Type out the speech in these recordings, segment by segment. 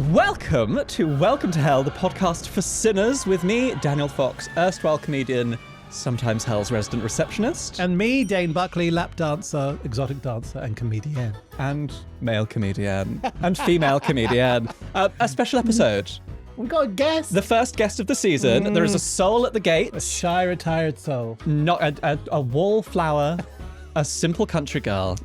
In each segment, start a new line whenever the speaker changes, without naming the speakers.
Welcome to Hell, the podcast for sinners, with me, Daniel Fox, erstwhile comedian, sometimes Hell's resident receptionist.
And me, Dane Buckley, lap dancer, exotic dancer, and comedian.
And male comedian. And female comedian. A special episode.
We got a guest.
The first guest of the season. There is a soul at the gate.
A shy, retired soul.
Not a wallflower. A simple country girl.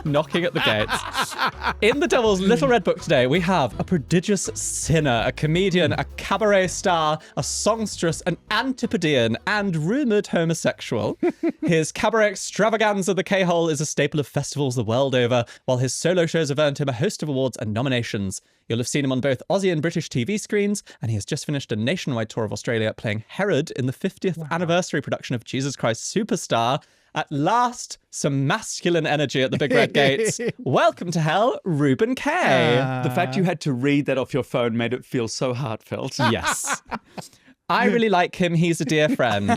Knocking at the gates. In the Devil's Little Red Book today, we have a prodigious sinner, a comedian, a cabaret star, a songstress, an antipodean, and rumoured homosexual. His cabaret extravaganza, The K-Hole, is a staple of festivals the world over, while his solo shows have earned him a host of awards and nominations. You'll have seen him on both Aussie and British TV screens, and he has just finished a nationwide tour of Australia playing Herod in the 50th anniversary production of Jesus Christ Superstar. At last, some masculine energy at the Big Red Gates. Welcome to Hell, Reuben Kaye.
The fact you had to read that off your phone made it feel so heartfelt.
Yes. I really like him. He's a dear friend.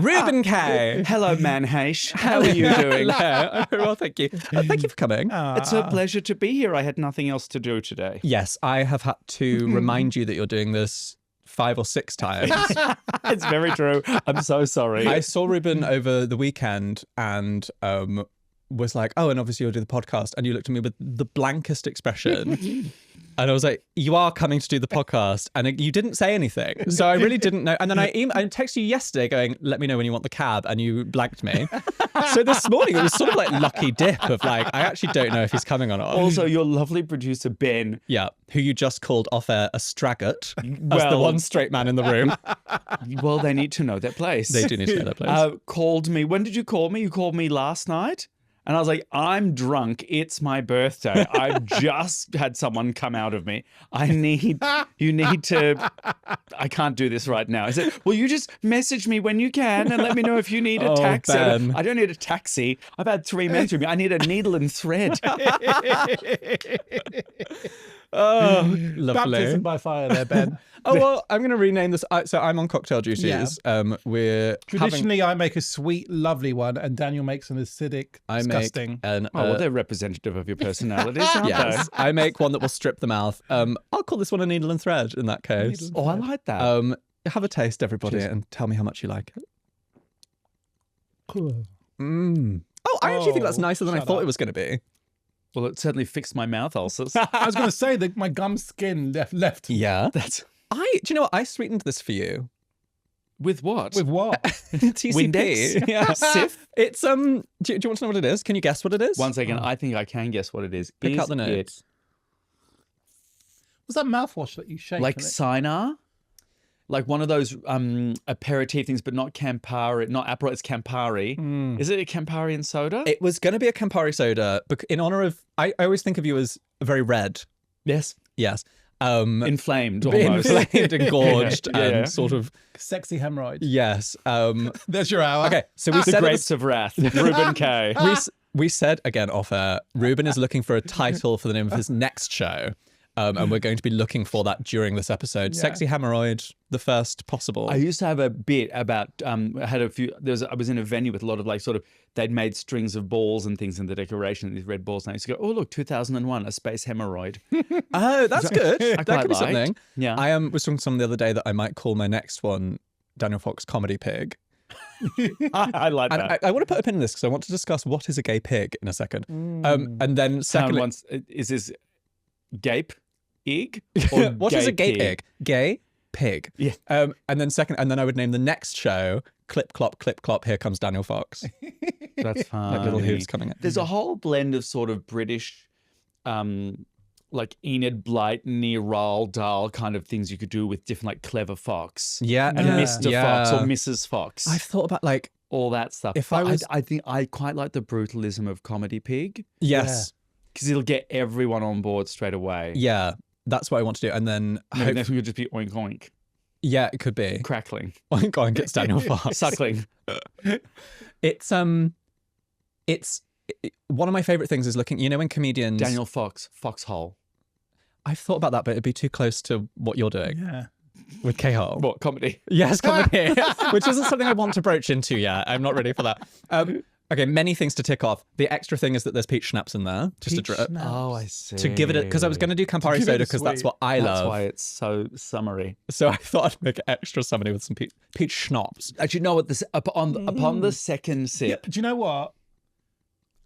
Reuben Kaye.
Hello, Manheish. How are you doing?
Hello. Well, thank you. Thank you for coming.
It's a pleasure to be here. I had nothing else to do today.
Yes, I have had to remind you that you're doing this 5 or 6 times.
It's very true. I'm so sorry.
I saw Reuben over the weekend and was like, oh, and obviously you'll do the podcast. And you looked at me with the blankest expression. And I was like, you are coming to do the podcast. And you didn't say anything. So I really didn't know. And then I texted you yesterday going, let me know when you want the cab. And you blanked me. So this morning it was sort of like lucky dip of like, I actually don't know if he's coming or not.
Also, your lovely producer, Ben.
Yeah. Who you just called off air a straggart. As the one straight man in the room.
Well, they need to know their place.
They do need to know their place.
Called me. When did you call me? You called me last night? And I was like, I'm drunk. It's my birthday. I just had someone come out of me. I can't do this right now. I said, well, you just message me when you can and let me know if you need a taxi.
Ben.
I don't need a taxi. I've had 3 men through me. I need a needle and thread.
Oh, lovely.
Baptism by fire there, Ben.
Oh, well, I'm going to rename this. So I'm on cocktail duties.
Yeah.
We're
Traditionally, I make a sweet, lovely one, and Daniel makes an acidic, disgusting.
Well, they're representative of your personalities, aren't
yes, I make one that will strip the mouth. I'll call this one a needle and thread in that case.
Oh, I like that.
Have a taste, everybody, and tell me how much you like it.
Cool.
Oh, I actually think that's nicer than I thought it was going to be.
Well, it certainly fixed my mouth ulcers.
I was going to say that my gum skin left.
Yeah. Do you know what? I sweetened this for you.
With what?
With what?
TCP.
Windex?
Yeah.
Sif?
It's do you want to know what it is? Can you guess what it is?
1 second. I think I can guess what it is.
Pick
Is
out the notes.
Was that mouthwash that you shake?
Like Cynar? Like one of those aperitif things, but not Campari, not Aperol, it's Campari. Is it a Campari and soda?
It was going to be a Campari soda, but in honor of, I always think of you as very red.
Yes.
Yes.
Inflamed almost.
Inflamed and gorged
Yeah.
and sort of.
Sexy hemorrhoid.
Yes.
There's your hour.
Okay, so we
The
said
Grapes of Wrath, Reuben Kaye.
we said, again, off air, Reuben is looking for a title for the name of his next show. And we're going to be looking for that during this episode.
Yeah.
Sexy hemorrhoid, the first possible.
I used to have a bit about, I had a few, I was in a venue with a lot of like sort of, they'd made strings of balls and things in the decoration, these red balls. And I used to go, oh, look, 2001, a space hemorrhoid.
Oh, that's good. That
quite
could be
liked.
something.
Yeah.
I was talking to someone the other day that I might call my next one Daniel Fox Comedy Pig.
I like
And
that.
I want to put a pin in this because I want to discuss what is a gay pig in a second. And then secondly,
Is this gape? Ig?
what is a gay pig? Gay pig.
Yeah.
And then I would name the next show Clip Clop, Here Comes Daniel Fox.
That's fine.
Like little hooves coming in.
There's a whole blend of sort of British, like Enid Blyton, Roald Dahl kind of things you could do with different like Clever Fox.
Yeah.
And Mr. Fox or Mrs. Fox.
I've thought about like
all that stuff.
If
But
I was-
I think I quite like the brutalism of Comedy Pig
yes.
because it'll get everyone on board straight away.
Yeah. That's what I want to do. And then
Maybe next one could just be oink oink,
yeah, it could be.
crackling,
Oink oink, it's Daniel Fox.
suckling.
It's one of my favorite things is looking, when comedians
Daniel Fox, Foxhole.
I've thought about that, but it'd be too close to what you're doing
Yeah.
with K-Hole.
What comedy?
Yes, comedy, which isn't something I want to broach into yet. I'm not ready for that. Okay, many things to tick off. The extra thing is that there's peach schnapps in there. Just
Peach
to drip.
schnapps.
Oh, I see.
To give it because I was going to do Campari
give it
soda
a
because that's
sweet.
what I
That's
love.
why it's so summery.
So I thought I'd make it extra summery with some peach schnapps.
Actually, no. What this upon the second
Yeah,
sip,
do you know what?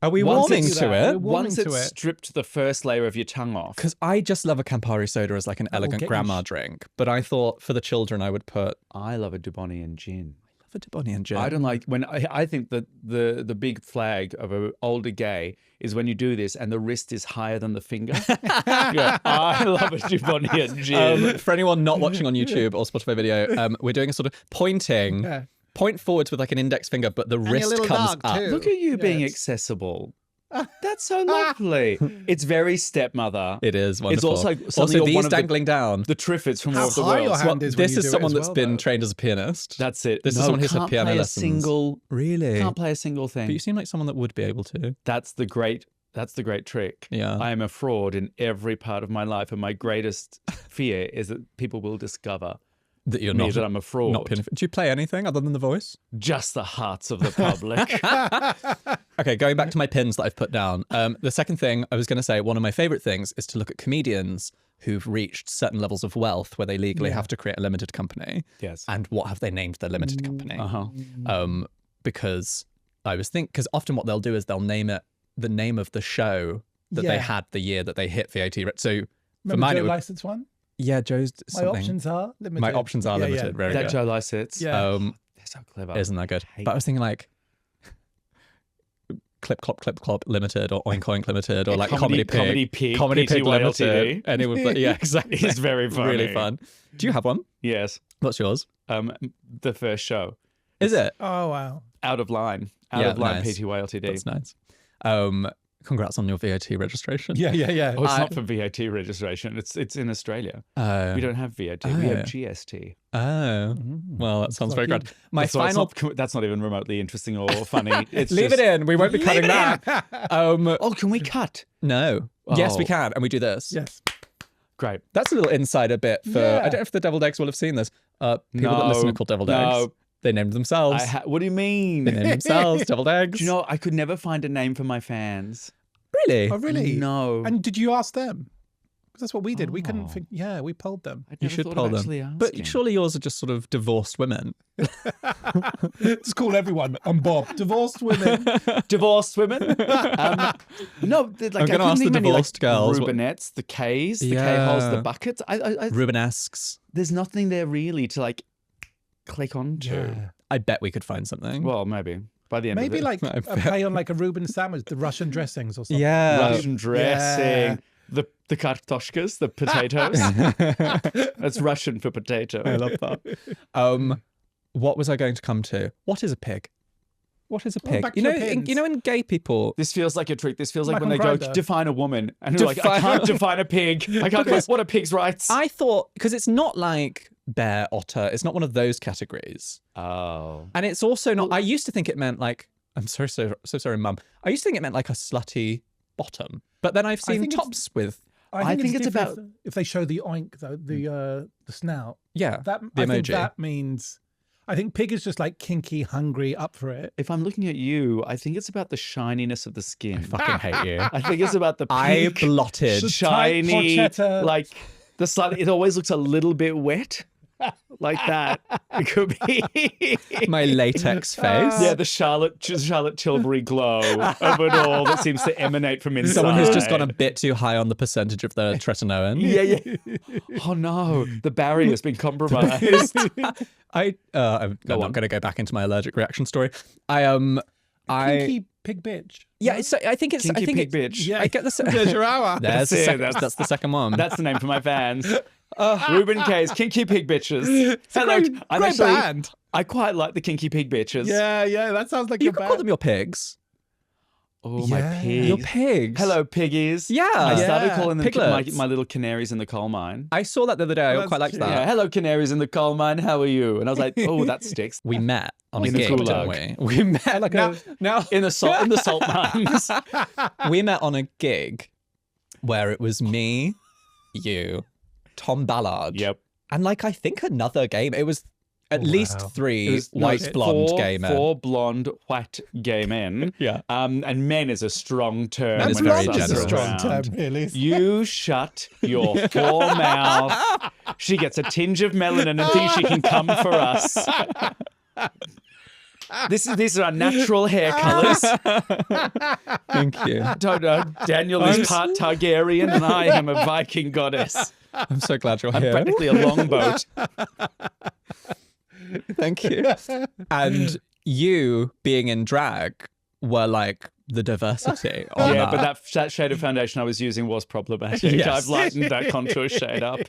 Are we
Once
warming
it's-
to
We're
it?
warming
once
to
it's
it.
stripped the first layer of your tongue off,
Because I just love a Campari soda as like an
will
elegant
get you
grandma drink. But I thought for the children I would put
I love a Dubonnet gin.
a Dubonnet gin.
I don't like when I think that the big flag of an older gay is when you do this and the wrist is higher than the finger. Yeah, I love a Dubonnet gin.
For anyone not watching on YouTube or Spotify video, we're doing a sort of pointing,
Yeah.
point forwards with like an index finger, but the wrist
little
comes
dog,
up.
too.
Look at you being
Yes.
accessible. That's so lovely. It's very stepmother.
It is wonderful.
It's also something
also
you're
these
one of the-
dangling down.
The Triffids from
How
War of the
high your
Worlds.
hand is when
This
you
is
do it
someone
as
that's
well,
been
though.
trained as a pianist.
That's it.
This is someone who's had
can't
piano
play
lessons.
A single,
Really?
can't play a single thing.
But you seem like someone that would be able to.
That's the great trick.
Yeah.
I am a fraud in every part of my life, and my greatest fear is that people will discover
That you're
me
not.
that I'm a fraud.
Not piano. Do you play anything other than the voice?
Just the hearts of the public.
Okay, going back to my pins that I've put down. The second thing I was going to say, one of my favorite things is to look at comedians who've reached certain levels of wealth where they legally have to create a limited company.
Yes.
And what have they named their limited company?
Uh-huh.
Because I was because often what they'll do is they'll name it the name of the show that they
Yeah.
had the year that they hit VAT. So for
Remember
mine,
Joe
it would,
License one?
yeah, Joe's
My
something.
options are limited.
My options are
Yeah,
limited.
yeah.
Very
That
good.
Joe Lysitz.
Yeah.
They're so clever.
Isn't that good?
Hate
But I was thinking like Clip Clop Limited or Oink Oink Limited or like Comedy Pig.
Comedy Pig,
Pig Limited.
PTYLTD.
And it would be, yeah, exactly.
It's very funny.
Really fun. Do you have one?
Yes.
What's yours?
The first show.
Is it?
Oh, wow.
Out of line. Out
Yeah,
of line
nice.
PTYLTD.
That's nice. Congrats on your VAT registration.
Yeah, yeah, yeah.
Oh, it's not for VAT registration. It's in Australia. We don't have VAT. We have GST.
Oh. Well, that sounds very
lucky.
good. My
So it's
final.
that's not even remotely interesting or funny. It's
Leave
just,
it in. We won't be cutting that.
Oh, can we cut?
No. Yes, we
Oh.
can. And we do this.
Yes.
Great.
That's a little insider bit for.
Yeah.
I don't know if the Deviled Eggs will have seen this. People that
No.
listen are called Deviled
No.
Eggs. They named themselves.
What do you mean?
They named themselves Deviled Eggs.
Do you know, I could never find a name for my fans.
Really?
Oh, really?
No.
And did you ask them? Because that's what we did. We couldn't
Oh.
think. Yeah, we polled them.
I'd
You
never
should
thought
poll
of
them.
actually
But
asking.
surely yours are just sort of divorced women.
Just call everyone. I'm Bob. Divorced women.
Divorced women? No, like,
I'm gonna ask the divorced girls what-
Rubenettes, the Kays, the
Yeah.
K-holes, the buckets.
Rubenesques.
There's nothing there really to like click onto.
Yeah.
I bet we could find something.
Well, maybe by the end
Maybe
of it.
like a play on like a Reuben sandwich, the Russian dressings or something.
yeah.
Russian dressing, the kartoshkas, the potatoes. That's Russian for potato.
I love that. What was I going to come to? What is a pig? What is a pig?
back
You
to
know,
your pins.
you know, in gay people.
This feels like a trick. This feels like
Like
when
on
they go
Grindr.
define a woman and you're like, I
Define-
can't define a pig. I can't. What are pigs' rights?
I thought because it's not like bear, otter. It's not one of those categories,
Oh.
and it's also not. I used to think it meant like. I'm so sorry, Mum. I used to think it meant like a slutty bottom, but then I've seen
think it's-
tops with.
I think it's
about-
different if they show the oink though, the snout.
Yeah,
That
the
I think
emoji.
that means. I think pig is just like kinky, hungry, up for it.
If I'm looking at you, I think it's about the shininess of the skin.
Fucking hate you.
I think it's about the
I
pink,
blotted.
The
shiny,
tight porchetta.
like the slightly. It always looks a little bit wet, like that. It could be
My latex face.
Yeah, the Charlotte Tilbury glow of it all that seems to emanate from inside.
Someone who's just gone a bit too high on the percentage of the tretinoin.
Yeah. Oh no, the barrier's been compromised.
I'm not going to go back into my allergic reaction story.
Kinky pig bitch.
Yeah, so I think it's.
Kinky
I think
pig bitch.
Yeah.
I get the.
There's your hour.
There's the
That's it,
second,
that's-
that's the second one.
That's the name for my fans. Reuben Kaye's Kinky Pig Bitches. Hello,
great-
I'm
great
actually.
band.
I quite like the Kinky Pig Bitches.
Yeah, yeah, that sounds like
you
your
could
band.
call them your pigs.
Oh my
Yeah.
pigs.
Your pigs.
Hello, piggies.
Yeah.
I started
Yeah.
calling them
Piglets.
my little canaries in the coal mine.
I saw that the other day. I
that's
quite liked
cute.
that.
Yeah, hello, canaries in the coal mine. How are you? And I was like, oh, that sticks.
We met on a
In the
gig,
gulag.
didn't we? We met
Like
now,
a-
now
In the salt mines.
we met on a gig where it was me, you, Tom Ballard.
Yep.
And like I think another game. It was at least 3
was- no,
white
it's
blonde gay men.
4 blonde white gay men.
Yeah.
And men is a strong term.
Men is
when
very
it's
Blonde is a
generous.
strong
around.
term, really.
You shut your whore mouth. She gets a tinge of melanin and thinks she can come for us. These are our natural hair colours.
Thank you.
Don't know. Daniel is part Targaryen and I am a Viking goddess.
I'm so glad you're
I'm
here.
practically a longboat.
Thank you. And you being in drag were like the diversity. On
Yeah, but that shade of foundation I was using was problematic.
Yes.
I've lightened that contour shade up.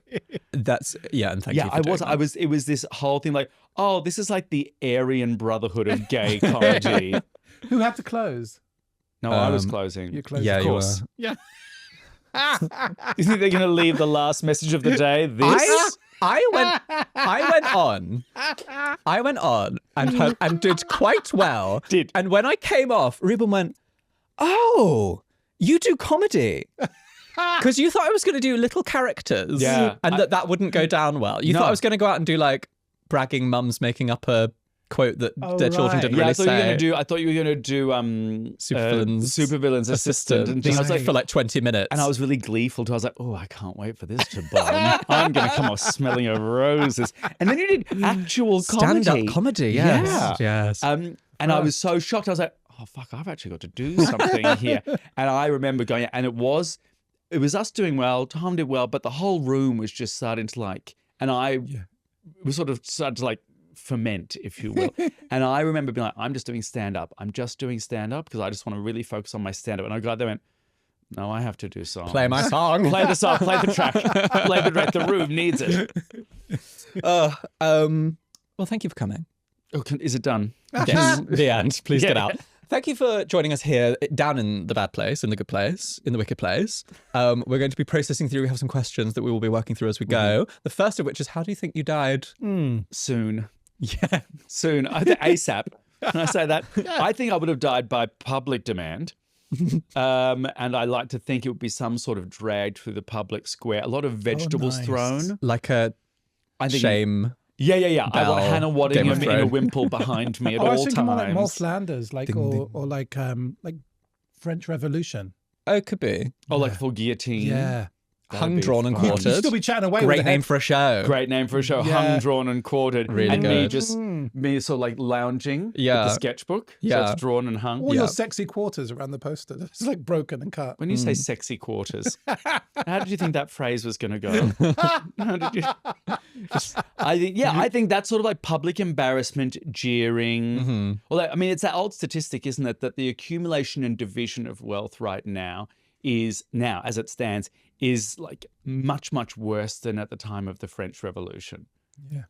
That's and thank you.
Yeah,
For
I
doing
was.
that.
I was. It was this whole thing like, oh, this is like the Aryan Brotherhood of gay comedy.
Who had to close?
No, I was closing.
You closed.
Yeah,
of
you
course.
were.
Yeah.
You think they're going to leave the last message of the day? This.
I went on and did quite well.
Did.
And when I came off, Reuben went, "Oh, you do comedy." Because you thought I was going to do little characters,
Yeah,
and that wouldn't go down well. You
No.
thought I was going to go out and do like bragging mums making up a quote that
Oh,
their children
right.
didn't
Yeah,
really
I thought you were
say.
going to do. I thought you were going to do supervillain's assistant, and
just
I was like,
for like 20 minutes.
and I was really gleeful too. I was like, oh, I can't wait for this to bomb. I'm going to come off smelling of roses. And then you did actual comedy.
stand-up comedy. Yes,
Yeah.
yes.
And I was so shocked. I was like, oh, fuck, I've actually got to do something here. And I remember going, and it was us doing well. Tom did well, but the whole room was just starting to like, and I was sort of started to like ferment, if you will. And I remember being like, I'm just doing stand-up. I'm just doing stand-up because I just want to really focus on my stand-up. And I got there and went, no, I have to do songs.
Play my song.
Play the song, play the track, play the track. The room needs it.
Well, thank you for coming.
Oh, is it done?
Yes, the end. Please get
Yeah.
out. Thank you for joining us here down in the bad place, in the good place, in the wicked place. We're going to be processing through. We have some questions that we will be working through as we go. The first of which is, how do you think you died?
Soon.
Yeah.
Soon. I think ASAP. Can I say that? I think I would have died by public demand. And I like to think it would be some sort of dragged through the public square. A lot of vegetables
nice.
thrown.
Like a
I think
shame.
Yeah. I want
Bell,
Hannah
Game of
Waddingham in a
Thrones.
wimple behind me at
I was
all
thinking more like
times.
Moll Flanders, like
Ding, ding.
or like French Revolution.
Oh, it could be.
Or like full guillotine.
Yeah.
That'd
Hung,
be
drawn, and
fun.
You'd
quartered.
still be chatting away. with
Great
the
name
head.
for a show.
Great name for a show.
Yeah.
Hung, drawn, and quartered.
Really
and me
good.
just me sort of like lounging
Yeah.
with the sketchbook. So
Yeah.
it's drawn and hung.
All
Yeah.
your sexy quarters around the poster. It's like broken and cut.
When you say sexy quarters, how did you think that phrase was going to go? How did you? I think that's sort of like public embarrassment, jeering. Well, I mean, it's that old statistic, isn't it, that the accumulation and division of wealth right now, as it stands, is like much, much worse than at the time of the French Revolution.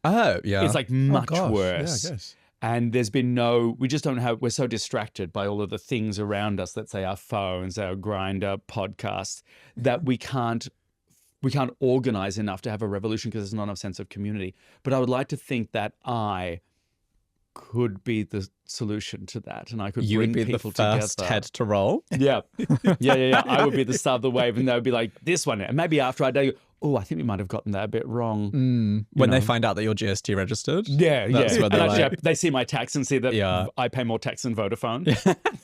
Oh, yeah.
It's like much
gosh.
worse.
Yeah, I guess.
And there's been we just don't have, we're so distracted by all of the things around us, let's say our phones, our grinder, podcasts, that we can't organize enough to have a revolution because there's not enough sense of community. But I would like to think that I could be the solution to that, and I could
you
bring
would be the
people
first
together.
head to roll.
Yeah. I would be the star of the wave, and they would be like, this one. And maybe after I do, oh, I think we might have gotten that a bit wrong.
When they
know.
find out that you're GST registered.
Yeah,
That's
yeah.
where they're
And actually,
like-
they see my tax and see that
Yeah.
I pay more tax than Vodafone.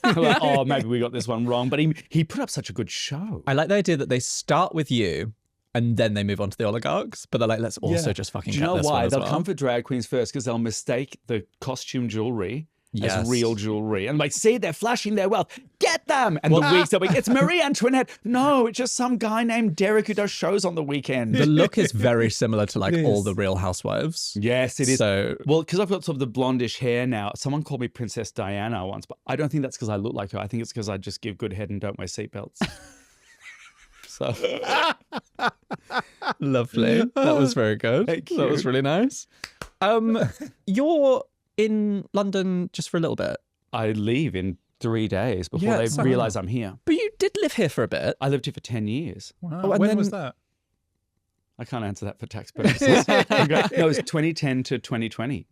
They're like, oh, maybe we got this one wrong. But he put up such a good show.
I like the idea that they start with you and then they move on to the oligarchs, but they're like, let's also
Yeah.
just fucking
Do you
get
know
this one
why?
as
They'll
well.
come for drag queens first because they'll mistake the costume jewelry
Yes.
as real jewelry. And like, see, they're flashing their wealth. Get them! And the weeks they'll be, it's Marie Antoinette. No, it's just some guy named Derek who does shows on the weekend.
The look is very similar to like all the Real Housewives.
Yes, it is.
So
Well, because I've got sort of the blondish hair now. Someone called me Princess Diana once, but I don't think that's because I look like her. I think it's because I just give good head and don't wear seatbelts. So
lovely. That was very good.
Thank
That was
you.
really nice. You're in London just for a little bit,
I leave in 3 days before
Yeah,
they
so-
realise I'm here.
but you did live here for a bit.
I lived here for 10 years.
Wow.
Oh, and
when
then-
was that?
I can't answer that for tax purposes. No, it was 2010 to 2020.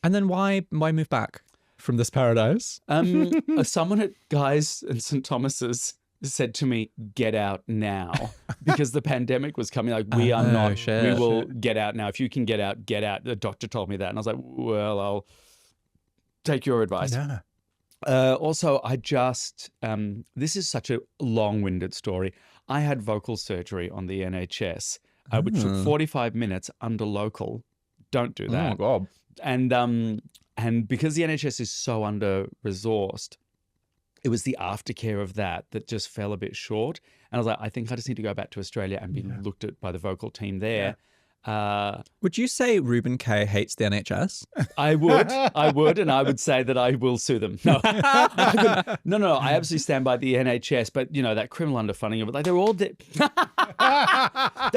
And then why move back from this paradise?
Someone at Guy's and St. Thomas's said to me, get out now, because the pandemic was coming. Like, we are not,
shit.
we will get out now. If you can get out, get out. The doctor told me that. And I was like, well, I'll take your advice.
Yeah.
Also, I just, this is such a long-winded story. I had vocal surgery on the NHS, which took 45 minutes under local. Don't do that.
Oh, God.
And because the NHS is so under-resourced, it was the aftercare of that just fell a bit short. And I was like, I think I just need to go back to Australia and be looked at by the vocal team there.
Would you say Reuben Kaye hates the NHS?
I would, and I would say that I will sue them. No, no, I absolutely stand by the NHS, but that criminal underfunding of it, like they're all, they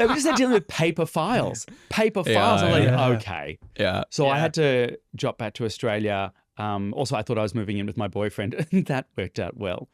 were just dealing with paper files. I'm like, okay.
Yeah.
So I had to drop back to Australia. Also, I thought I was moving in with my boyfriend, and that worked out well.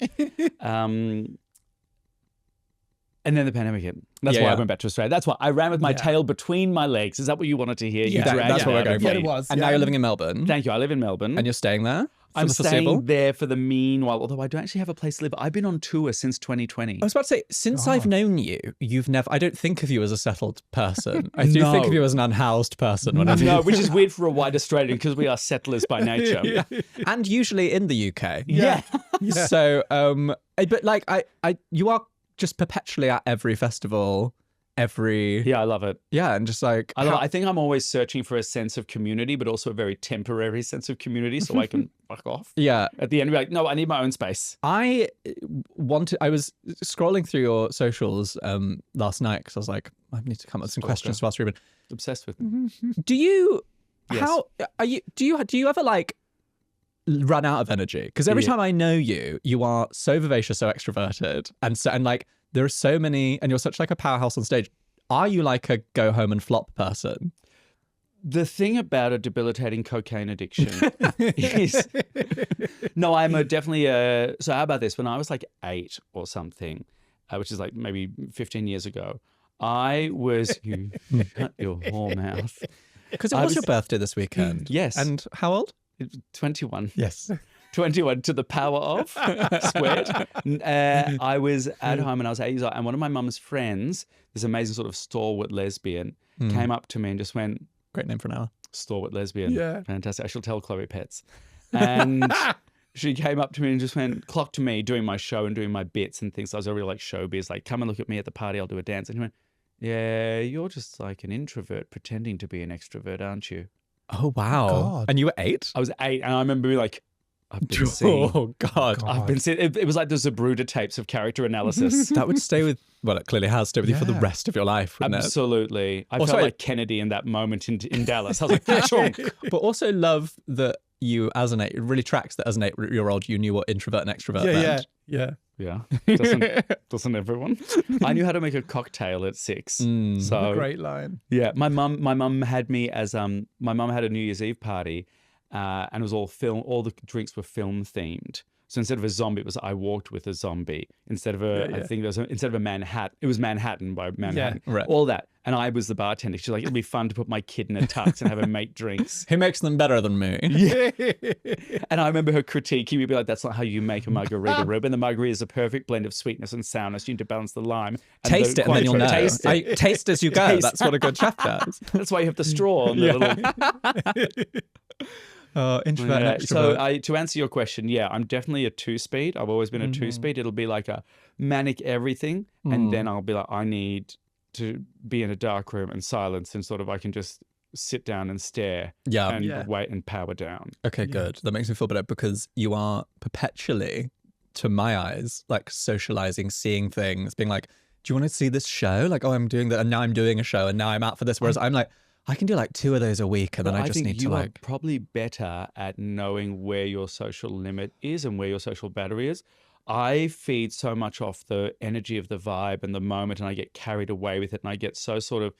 And then the pandemic hit. That's why I went back to Australia. That's why I ran with my tail between my legs. Is that what you wanted to hear? You dragged
that's
me
what we're
out
going
of
for.
me.
Yeah, it was.
And now you're living in Melbourne.
Thank you. I live in Melbourne.
And you're staying there?
I'm
the foreseeable?
staying there for the meanwhile, although I don't actually have a place to live. I've been on tour since 2020.
I was about to say, since I've known you, you've never, I don't think of you as a settled person. I do think of you as an unhoused person.
No, which is weird for a white Australian because we are settlers by nature.
And usually in the UK.
Yeah.
So, but like, you are just perpetually at every festival,
Yeah, I love it.
and just like,
I think I'm always searching for a sense of community, but also a very temporary sense of community so I can fuck off.
Yeah.
At the end, be like, no, I need my own space.
I was scrolling through your socials last night because I was like, I need to come up with some questions to ask Reuben.
Obsessed with them.
Do you,
Yes.
how are you, do you ever like run out of energy? Because every time I know you, you are so vivacious, so extroverted, and like there are so many, and you're such like a powerhouse on stage. Are you like a go home and flop person?
The thing about a debilitating cocaine addiction is, no, I'm definitely so how about this? When I was like 8 or something, which is like maybe 15 years ago, I was, you shut your whore mouth.
Because it was your birthday this weekend.
Yes.
And how old?
21.
Yes.
21 to the power of squared. I was at home and I was 8 years old, and one of my mum's friends, this amazing sort of stalwart lesbian, came up to me and just went,
Great name for an hour.
stalwart lesbian.
Yeah.
Fantastic. I shall tell Chloe Pets. And she came up to me and just went, clocked me doing my show and doing my bits and things. So I was already like showbiz, like, come and look at me at the party, I'll do a dance. And he went, yeah, you're just like an introvert pretending to be an extrovert, aren't you?
Oh, wow.
God.
And you were 8?
I was 8 and I remember being like, I've been seeing.
Oh, God.
I've been seeing. It was like the Zabruda tapes of character analysis.
That would stay with, well, it clearly has stayed with you for the rest of your life, wouldn't it?
Absolutely. I
Also,
felt like Kennedy in that moment in Dallas. I was like, chunk.
But also love that you, as an 8, it really tracks that as an 8-year-old, you knew what introvert and extrovert meant.
Yeah.
Yeah. Doesn't everyone? I knew how to make a cocktail at 6. So
Great line.
yeah, my mum had me as my mum had a New Year's Eve party, and it was all film. All the drinks were film themed. So instead of a zombie, it was I walked with a zombie. Instead of I think there was instead of a Manhattan, it was Manhattan by Manhattan.
Yeah, right.
All that, and I was the bartender. She's like, it'll be fun to put my kid in a tux and have him make drinks.
Who makes them better than me?
And I remember her critiquing me, be like, that's not how you make a margarita, Reuben. The margarita is a perfect blend of sweetness and sourness. You need to balance the lime.
Taste it and then you'll know.
Taste it.
Taste as you go.
Taste.
That's what a good chef does.
That's why you have the straw on the little...
Introvert and extrovert.
So to answer your question, yeah, I'm definitely a 2-speed. I've always been a 2-speed. It'll be like a manic everything. And then I'll be like, I need to be in a dark room and silence and sort of I can just sit down and stare and wait and power down.
Okay, good. That makes me feel better because you are perpetually, to my eyes, like socializing, seeing things, being like, do you want to see this show? Like, oh, I'm doing that and now I'm doing a show and now I'm out for this. Whereas I'm like, I can do like 2 of those a week and then I just need to like...
I think you are probably better at knowing where your social limit is and where your social battery is. I feed so much off the energy of the vibe and the moment and I get carried away with it and I get so sort of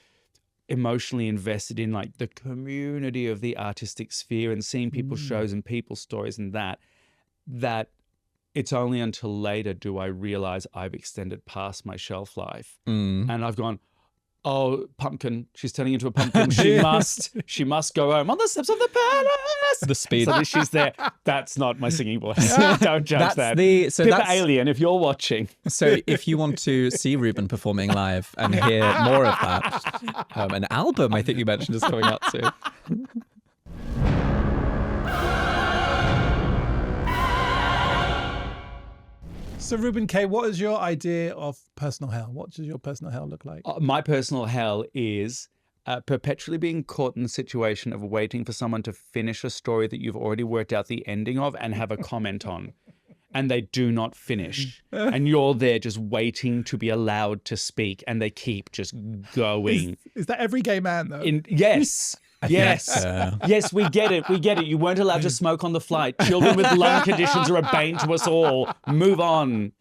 emotionally invested in like the community of the artistic sphere and seeing people's shows and people's stories and that it's only until later do I realize I've extended past my shelf life. And I've gone, oh, pumpkin. She's turning into a pumpkin. She must go home on the steps of the palace.
The speed.
So she's there. That's not my singing voice. Don't judge that. Pippa Alien, if you're watching.
So if you want to see Reuben performing live and hear more of that, an album I think you mentioned is coming out soon.
So, Reuben Kaye, what is your idea of personal hell? What does your personal hell look like?
My personal hell is perpetually being caught in the situation of waiting for someone to finish a story that you've already worked out the ending of and have a comment on. And they do not finish. And you're there just waiting to be allowed to speak. And they keep just going.
Is that every gay man, though?
Yes. Yes. Yes, we get it. We get it. You weren't allowed to smoke on the flight. Children with lung conditions are a bane to us all. Move on.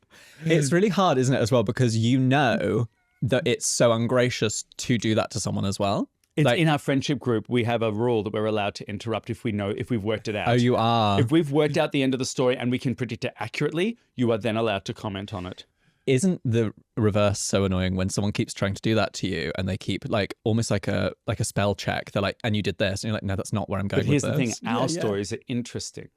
It's really hard, isn't it, as well? Because you know that it's so ungracious to do that to someone as well.
It's in our friendship group, we have a rule that we're allowed to interrupt if we've worked it out.
Oh, you are?
If we've worked out the end of the story and we can predict it accurately, you are then allowed to comment on it.
Isn't the reverse so annoying when someone keeps trying to do that to you and they keep almost like a spell check? They're like, and you did this, and you're like, no, that's not where I'm going.
But here's
with
the
this.
thing: our stories are interesting,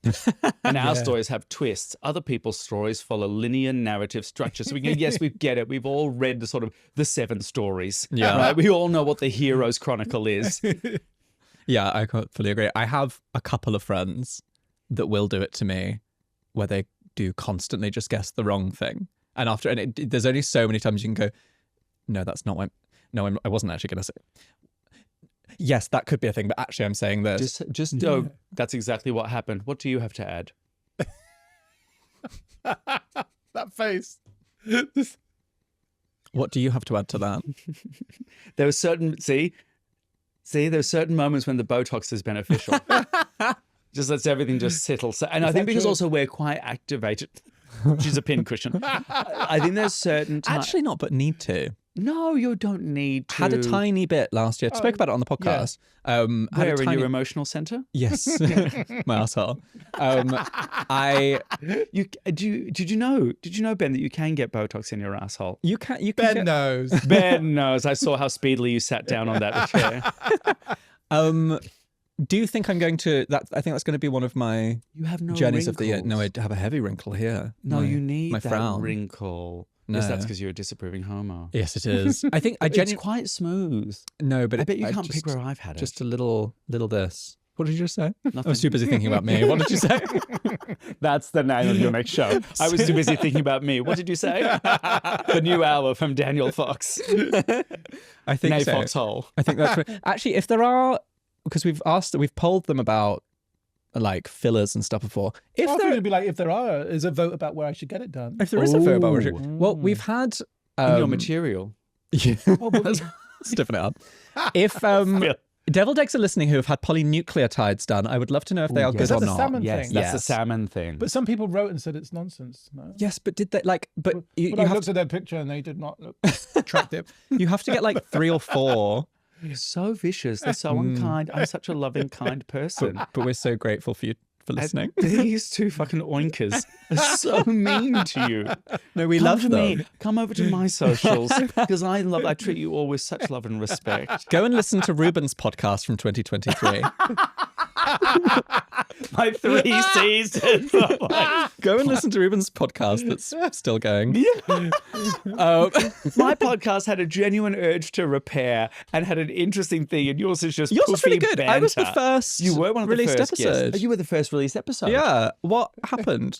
and our stories have twists. Other people's stories follow linear narrative structure. So we go, yes, we get it. We've all read the 7 stories.
Yeah,
right? We all know what the hero's chronicle is.
Yeah, I fully agree. I have a couple of friends that will do it to me, where they do constantly just guess the wrong thing. And there's only so many times you can go, no, that's not what I wasn't actually going to say. Yes, that could be a thing, but actually I'm saying this.
That's exactly what happened. What do you have to add?
That face.
What do you have to add to that?
There are certain, there are certain moments when the Botox is beneficial. Just lets everything just settle. So, and I think because also we're quite activated. She's a pincushion. I think there's certain times.
Actually not, but need to.
No, you don't need to.
Had a tiny bit last year. Spoke about it on the podcast.
Yeah. Where, in your emotional center?
Yes. My asshole.
Did you know, Ben, that you can get Botox in your asshole?
You can
Ben knows.
Ben knows. I saw how speedily you sat down on that chair.
Do you think I'm going to I think that's going to be one of my journeys of the year. No, I have a heavy wrinkle here.
No, you need
my
that
frown.
Wrinkle.
No.
Yes, that's because you're a disapproving homo.
Yes, it is. I think
it's quite smooth.
No, but
I bet you can't pick where I've had it.
Just a little this. What did you just say?
Nothing.
I was too busy thinking about me. What did you say?
That's the name of your next show. I was too busy thinking about me. What did you say? The new album from Daniel Fox.
I think
Nay
so.
Foxhole.
I think that's right. Actually, if there are, because we've polled them about fillers and stuff before.
If there be if there is a vote about where I should get it done.
If there is a vote about where I should, well, we've had
in your material.
Yeah, stiffen it up. If Deviled Eggs are listening who have had polynucleotides done, I would love to know if they are good or
That's a
not.
salmon
Yes,
thing.
that's the salmon thing.
But some people wrote and said it's nonsense. No?
Yes, but did they But you
I
have
looked at their picture and they did not look attractive.
You have to get 3 or 4.
You're so vicious. They're so unkind. I'm such a loving, kind person.
But we're so grateful for you for listening.
These 2 fucking oinkers are so mean to you.
No, we love them.
Me. Come over to my socials because I treat you all with such love and respect.
Go and listen to Reuben's podcast from 2023.
My 3 seasons.
Go and listen to Reuben's podcast that's still going.
Yeah. My podcast had a genuine urge to repair and had an interesting thing, and yours is just
yours is really good.
Banter.
I was the first.
You were one of
released
the first
episode.
Guests. You were the first released episode.
Yeah. What happened?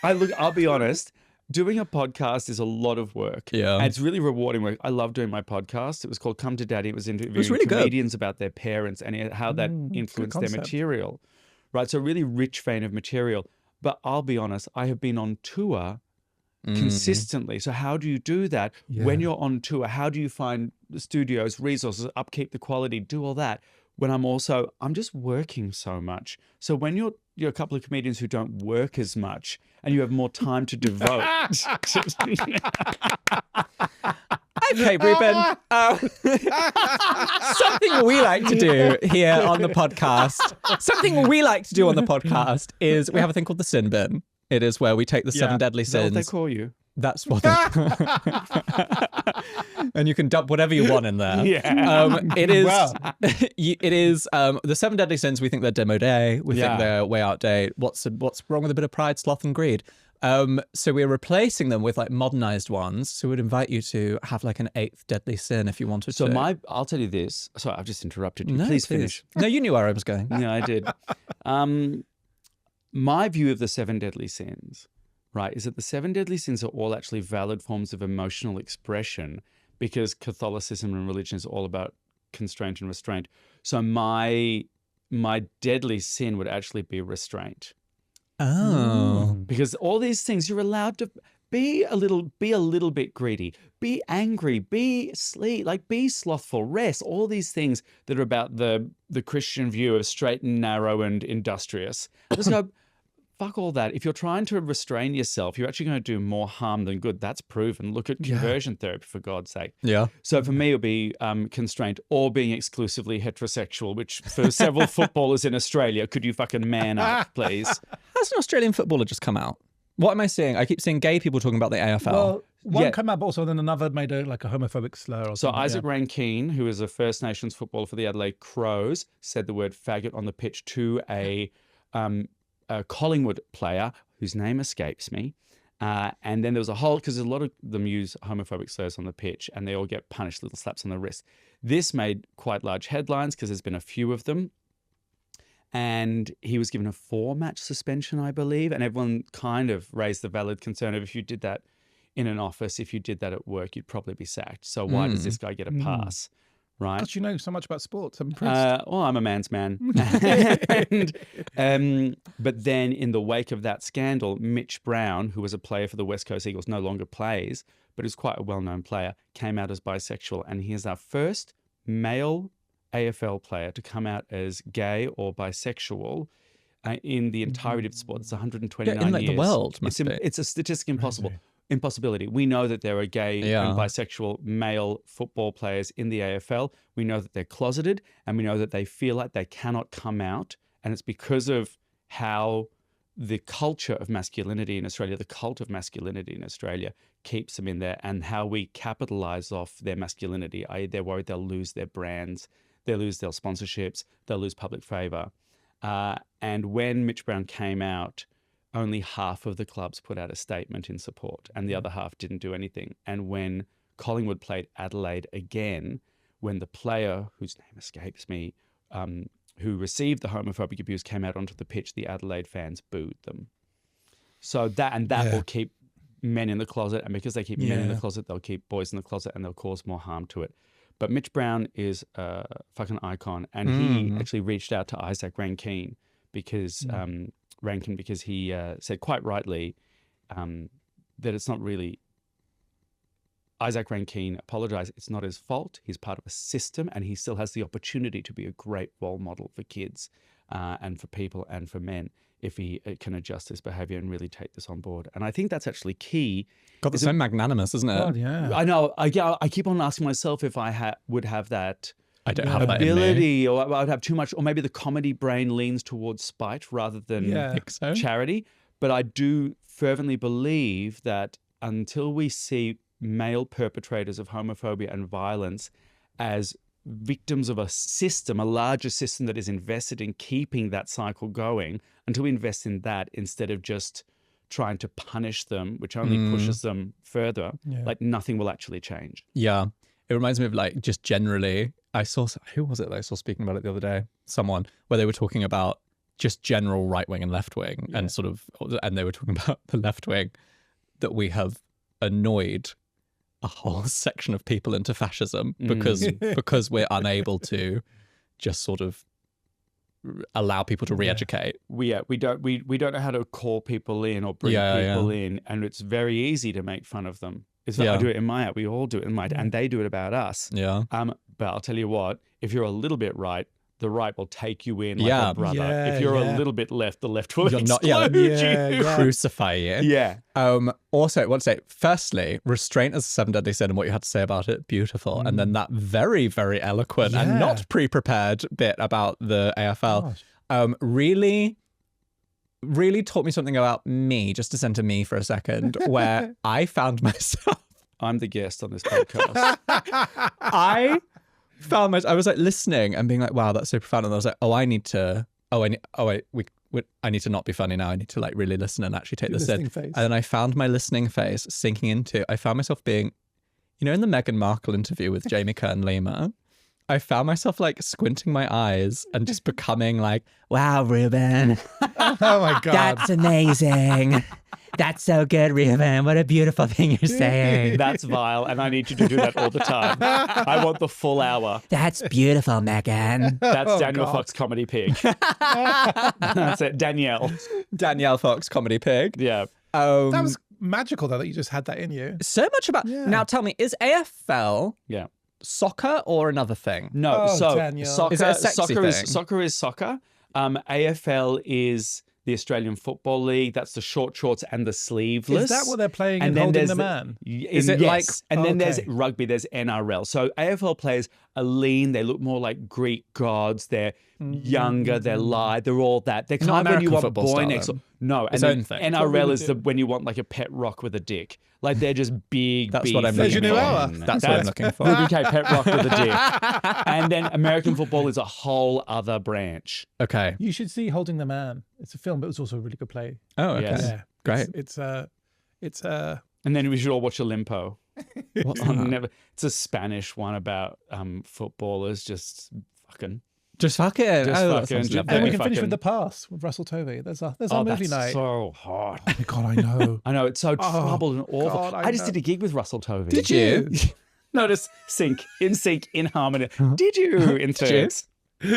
I'll be honest. Doing a podcast is a lot of work.
Yeah.
And it's really rewarding work. I love doing my podcast. It was called Come to Daddy. It was interviewing
really
comedians about their parents and how that influenced their material. Right. So a really rich vein of material. But I'll be honest, I have been on tour consistently. So how do you do that when you're on tour? How do you find the studios, resources, upkeep the quality, do all that? When I'm just working so much. So when you're a couple of comedians who don't work as much and you have more time to devote.
Okay, Reuben. Something we like to do here on the podcast. Something we like to do on the podcast is we have a thing called the sin bin. It is where we take the 7 deadly
Is that what they
sins.
call you?
That's what and you can dump whatever you want in there.
Yeah.
It is
Wow.
it is the 7 deadly sins. We think they're démodé. We think
Yeah.
they're way outdated. What's wrong with a bit of pride, sloth, and greed? So we're replacing them with like modernized ones. So we'd invite you to have like an 8th deadly sin if you wanted
So
to.
I'll tell you this. Sorry, I've just interrupted you.
No,
Please finish.
No, you knew where I was going.
Yeah, I did. My view of the 7 deadly sins, right, is that the 7 deadly sins are all actually valid forms of emotional expression because Catholicism and religion is all about constraint and restraint. So my deadly sin would actually be restraint.
Oh.
Because all these things, you're allowed to be a little bit greedy, be angry, be slothful, rest, all these things that are about the Christian view of straight and narrow and industrious. Just go, fuck all that. If you're trying to restrain yourself, you're actually going to do more harm than good. That's proven. Look at conversion therapy, for God's sake.
Yeah.
So for me, it would be constraint or being exclusively heterosexual, which for several footballers in Australia, could you fucking man up, please?
Has an Australian footballer just come out? What am I seeing? I keep seeing gay people talking about the AFL.
Well, one
Yeah.
came out, but also then another made a homophobic slur. Or
So
something.
Isaac Rankine, who is a First Nations footballer for the Adelaide Crows, said the word faggot on the pitch to a Collingwood player whose name escapes me. And then there was a whole, because a lot of them use homophobic slurs on the pitch and they all get punished, little slaps on the wrist. This made quite large headlines because there's been a few of them. And he was given a 4-match suspension, I believe. And everyone kind of raised the valid concern of if you did that in an office, if you did that at work, you'd probably be sacked. So why does this guy get a pass? Right.
God, you know so much about sports. I'm impressed.
Well, I'm a man's man. But then in the wake of that scandal, Mitch Brown, who was a player for the West Coast Eagles, no longer plays, but is quite a well-known player, came out as bisexual. And he is our first male AFL player to come out as gay or bisexual in the entirety of the sport. It's 129
Yeah, in like
years.
the world, must be.
It's a statistic impossibility. We know that there are gay and bisexual male football players in the AFL. We know that they're closeted and we know that they feel like they cannot come out. And it's because of how the culture of masculinity in Australia, the cult of masculinity in Australia keeps them in there, and how we capitalize off their masculinity, i.e. they're worried they'll lose their brands, they'll lose their sponsorships, they'll lose public favor. And when Mitch Brown came out, only half of the clubs put out a statement in support and the other half didn't do anything. And when Collingwood played Adelaide again, when the player, whose name escapes me, who received the homophobic abuse came out onto the pitch, the Adelaide fans booed them. So that will keep men in the closet. And because they keep men in the closet, they'll keep boys in the closet and they'll cause more harm to it. But Mitch Brown is a fucking icon. And he actually reached out to Isaac Rankine because he said quite rightly that it's not really, Isaac Rankine apologized. It's not his fault. He's part of a system and he still has the opportunity to be a great role model for kids and for people and for men if he can adjust his behavior and really take this on board. And I think that's actually key.
God, that's so magnanimous, isn't it?
God, yeah.
I know. I keep on asking myself if I would have that
I don't have that in me.
ability, or I would have too much, or maybe the comedy brain leans towards spite rather than
Yeah.
Think so?
charity. But I do fervently believe that until we see male perpetrators of homophobia and violence as victims of a system, a larger system that is invested in keeping that cycle going, until we invest in that instead of just trying to punish them, which only pushes them further, like nothing will actually change.
Yeah. It reminds me of like just generally, I saw, who was it that I saw speaking about it the other day? Someone where they were talking about just general right wing and left wing and sort of, and they were talking about the left wing, that we have annoyed a whole section of people into fascism because we're unable to just sort of allow people to re-educate.
We don't know how to call people in or bring people in, and it's very easy to make fun of them. It's like, I do it in my app. We all do it in my, and they do it about us.
Yeah.
But I'll tell you what, if you're a little bit right, the right will take you in like a brother.
Yeah,
if you're a little bit left, the left will
You're not-
exclude you.
Crucify you.
Yeah.
Also, I want to say, firstly, restraint as a 7 deadly sin and what you had to say about it, beautiful. And then that very, very eloquent and not pre-prepared bit about the AFL. Really really taught me something about me, just to center me for a second, where I found myself.
I'm the guest on this podcast.
I was like listening and being like, wow, that's so profound. And I was like, I need to not be funny now. I need to like really listen and actually take this in.
Listening face.
And then I found my listening face sinking into, I found myself being, you know, in the Meghan Markle interview with Jamie Kern Lima, I found myself like squinting my eyes and just becoming like, wow, Reuben.
Oh my God.
That's amazing. That's so good, Reuben. What a beautiful thing you're saying.
That's vile, and I need you to do that all the time. I want the full hour.
That's beautiful, Megan.
That's Daniel
God.
Fox Comedy Pig. That's it. Danielle.
Danielle Fox, Comedy Pig.
Yeah.
That was magical, though, that you just had that in you.
So much about...
Yeah.
Now tell me, is AFL
Yeah.
soccer or another thing?
No,
Oh,
so
Daniel.
soccer,
Is it a sexy thing?
soccer is soccer. AFL is the Australian Football League. That's the short shorts and the sleeveless.
Is that what they're playing in
then
Holding
there's
the Man?
Is it
yes.
like-
And then there's
Okay.
rugby, there's NRL. So AFL players are lean. They look more like Greek gods. They're younger. They're light. They're all that. They're
Not
kind of when you
American
want
football
boy
style,
next.
then.
No,
Its
and
own
then
thing.
NRL is the when you want like a pet rock with a dick. Like they're just big.
That's what I'm
There's
looking
your new
for.
hour.
That's what I'm looking for.
Ruby K, pet rock with a dick. And then American football is a whole other branch.
Okay.
You should see Holding the Man. It's a film, but it was also a really good play.
Oh, okay.
Yes.
Yeah.
Great.
It's
And then we should all watch Olimpo.
What's
Oh,
that?
never. It's a Spanish one about footballers just fucking.
Just fucking.
Just
that
fucking-
sounds lovely.
and we
Very
can finish
fucking-
with The Pass with Russell Tovey. There's our
Oh,
movie
that's
night.
so hot.
Oh my God, I know.
I know it's so troubled and awful.
God,
I just
know.
did a gig with Russell Tovey.
Did you?
Notice sync, in harmony. Did you in
Did you?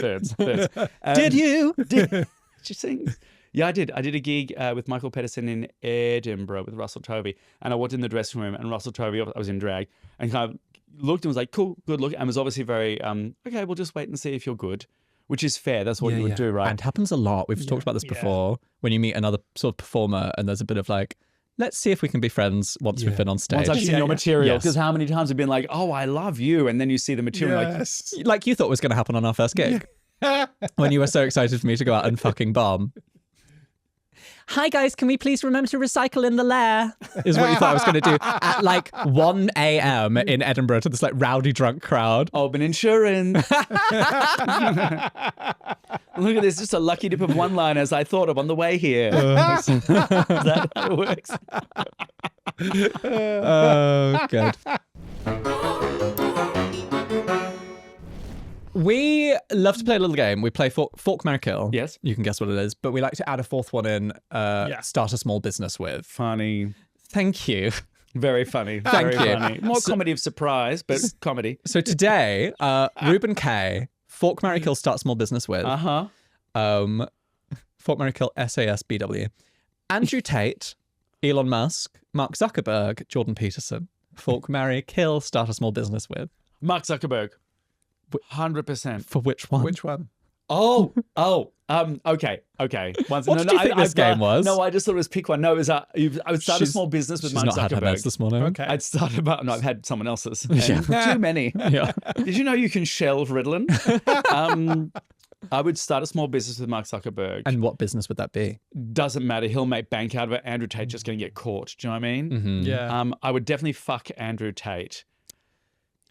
thirds?
Did you?
Did you sing? Yeah, I did. I did a gig with Michael Pedersen in Edinburgh with Russell Tovey, and I walked in the dressing room, and Russell Tovey, I was in drag, and kind of looked and was like, "Cool, good look," and was obviously very, "Okay, we'll just wait and see if you're good," which is fair. That's what
Yeah,
you would
yeah.
do, right?
And happens a lot. We've talked about this
Yeah.
before. When you meet another sort of performer and there's a bit of like, let's see if we can be friends once we've
Yeah.
been on stage.
Once I've seen
Yeah,
your
yeah.
material,
Yes.
because how many times have been like, "Oh, I love you," and then you see the material, like,
Yes.
Like you thought was going to happen on our first gig. When you were so excited for me to go out and fucking bomb. Hi guys, can we please remember to recycle in the lair? Is what you thought I was going to do at like 1 a.m. in Edinburgh to this like rowdy drunk crowd.
Open insurance. Look at this, just a lucky dip of one-liners I thought of on the way here. Is that how it works?
Oh, good. We love to play a little game. We play Fork, Marry, Kill.
Yes.
You can guess what it is. But we like to add a fourth one in, start a small business with.
Funny.
Thank you.
Very funny.
Thank
Very
you.
funny. More comedy of surprise, but comedy.
So today, Reuben Kaye, Fork, Marry, Kill, start small business with.
Uh-huh.
Fork, Marry, Kill, SASBW. Andrew Tate, Elon Musk, Mark Zuckerberg, Jordan Peterson. Fork, Marry, Kill, start a small business with.
Mark Zuckerberg. 100%.
For which one?
Which one?
Okay. Once,
What did you think this game was?
No, I just thought it was pick one. No, it was I would start a
She's-
small business with
She's
Mark
not had her meds
Zuckerberg.
this morning.
Okay.
I'd start about. No, I've had someone else's.
Yeah.
Too many.
Yeah.
Did you know you can shelve Ritalin? I would start a small business with Mark Zuckerberg.
And what business would that be?
Doesn't matter. He'll make bank out of it. Andrew Tate's just going to get caught. Do you know what I mean?
Mm-hmm.
Yeah.
I would definitely fuck Andrew Tate.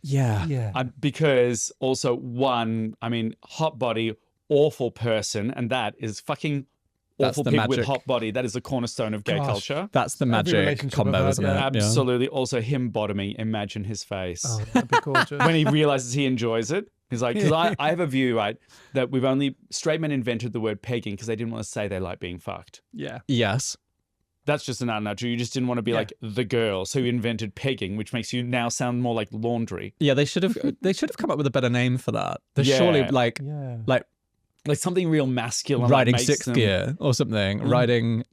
Yeah.
Yeah.
Because also, one, I mean, hot body, awful person, and that is fucking
That's
awful
the
pig with
magic.
hot body. That is the cornerstone of gay
Gosh.
culture.
That's the
Every
magic
relationship
combo,
I've had,
isn't
yeah.
it? Yeah.
Absolutely. Also, him bottoming. Imagine his face.
Oh, that'd be gorgeous.
When he realizes he enjoys it. He's like, because I have a view, right, that straight men invented the word pegging because they didn't want to say they like being fucked.
Yeah.
Yes.
That's just an unnatural. You just didn't want to be like the girl. So you invented pegging, which makes you now sound more like laundry.
Yeah, they should have come up with a better name for that. There's
Yeah.
surely like
Yeah.
Like something real masculine. like,
riding
makes
sixth
them-
gear or something. Riding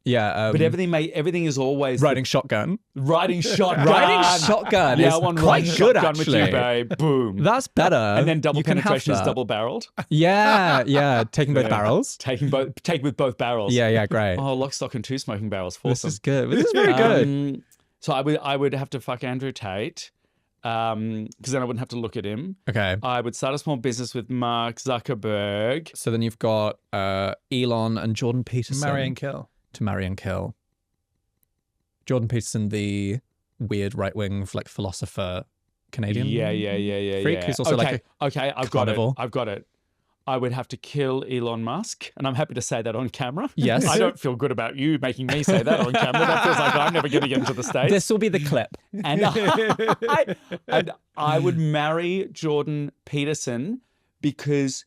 But everything is always
riding shotgun.
riding shotgun.
Riding shotgun
Yeah,
is
I want
quite
riding
good
shotgun with you,
actually.
babe. Boom.
That's better.
And then double
You can have
penetration is
that.
double barreled.
Yeah, taking both
Yeah.
barrels.
Take with both barrels.
Yeah, great.
Oh, lock, stock, and two smoking barrels.
This
Awesome.
is good. This is very good.
So I would have to fuck Andrew Tate. because then I wouldn't have to look at him.
Okay.
I would start a small business with Mark Zuckerberg.
So then you've got Elon and Jordan Peterson.
Marry and kill.
To marry and kill. Jordan Peterson, the weird right-wing philosopher Canadian.
Yeah.
Freak who's also
okay, I've
carnivore.
got it. I would have to kill Elon Musk, and I'm happy to say that on camera.
Yes.
I don't feel good about you making me say that on camera. That feels like I'm never going to get into the States.
This will be the clip.
And I would marry Jordan Peterson because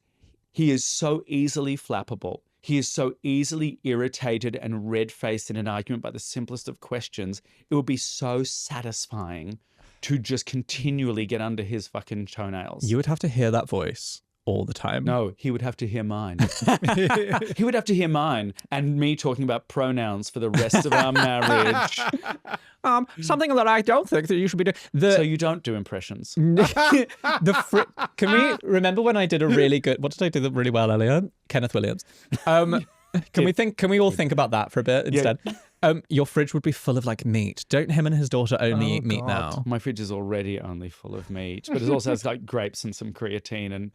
he is so easily flappable. He is so easily irritated and red-faced in an argument by the simplest of questions. It would be so satisfying to just continually get under his fucking toenails.
You would have to hear that voice all the time.
No, he would have to hear mine. He would have to hear mine and me talking about pronouns for the rest of our marriage.
Something that I don't think that you should be doing.
So you don't do impressions.
Can we remember when I did a really good? What did I do really well earlier? Kenneth Williams. Can we all think about that for a bit instead? Your fridge would be full of like meat. Don't him and his daughter only eat meat now?
My fridge is already only full of meat, but it also has like grapes and some creatine and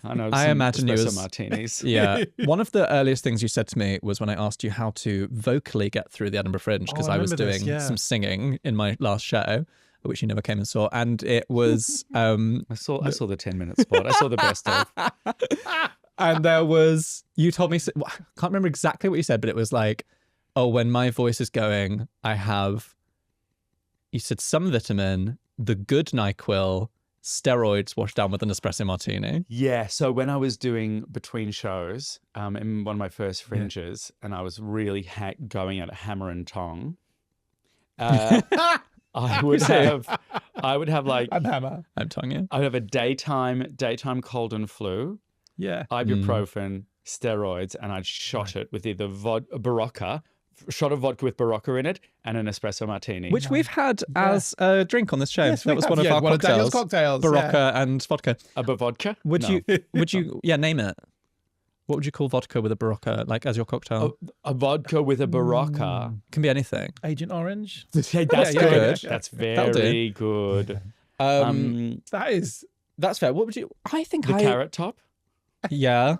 I
imagine you as
martinis.
Yeah. One of the earliest things you said to me was when I asked you how to vocally get through the Edinburgh Fringe, because I was doing some singing in my last show, which you never came and saw, and it was
I saw the 10-minute spot. I saw the best of.
And there was, you told me, I can't remember exactly what you said, but it was like, oh, when my voice is going, I have, you said some vitamin, the good NyQuil, steroids washed down with an espresso martini.
Yeah. So when I was doing between shows in one of my first fringes, and I was really going at a hammer and tong, I would have like
I'm hammer.
I'm tongue.
I would have a daytime cold and flu.
Yeah.
Ibuprofen, steroids, and I'd shot it with either shot of vodka with Barocca in it, and an espresso martini.
Which we've had as a drink on this show.
Yes,
that was one of our
one
cocktails.
Of cocktails.
Barocca and vodka.
But vodka?
Would you name it? What would you call vodka with a Barocca, like as your cocktail?
A vodka with a Barocca.
Can be anything.
Agent Orange.
That's good. That's very good.
That's
fair. What would you? I think
the Carrot Top.
Yeah,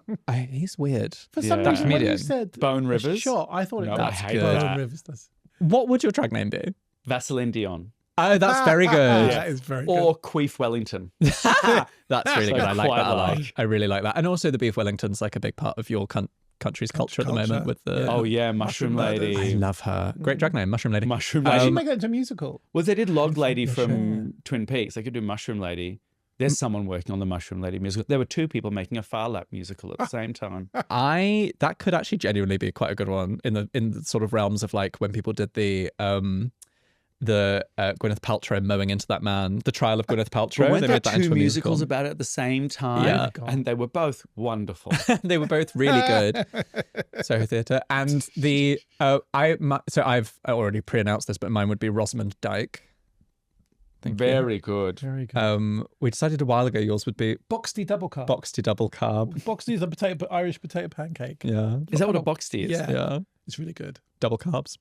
he's weird.
For some reason, when you said
Bone Rivers,
shot, I thought
no,
that's
I hate
good.
that.
Bone Rivers does.
What would your drag name be?
Vaseline Dion.
Oh, that's very good.
That is very good.
Or Queef Wellington.
That's really good. I like that a lot.
like.
I really like that. And also the beef Wellington's like a big part of your country's culture at the moment with the
Mushroom Lady.
I love her. Great drag name, Mushroom Lady.
Mushroom
They
Lady.
should make that into a musical.
Well, they did Log Lady from Twin Peaks. They could do Mushroom Lady. There's someone working on the Mushroom Lady musical. There were two people making a Far Lap musical at the same time.
That could actually genuinely be quite a good one in the sort of realms of like when people did the Gwyneth Paltrow mowing into that man, the trial of Gwyneth Paltrow.
Well,
they
there
made that
two
into a
musicals
musical.
about it at the same time,
Yeah.
and they were both wonderful.
They were both really good. Soho Theatre. And I've already pre-announced this, but mine would be Rosamund Dyke.
Very good.
Very good.
We decided a while ago yours would be
Boxty double carb.
Boxty double carb.
Boxty is a Irish potato pancake.
Yeah.
Is that what a boxty is?
Yeah. It's really good.
Double carbs.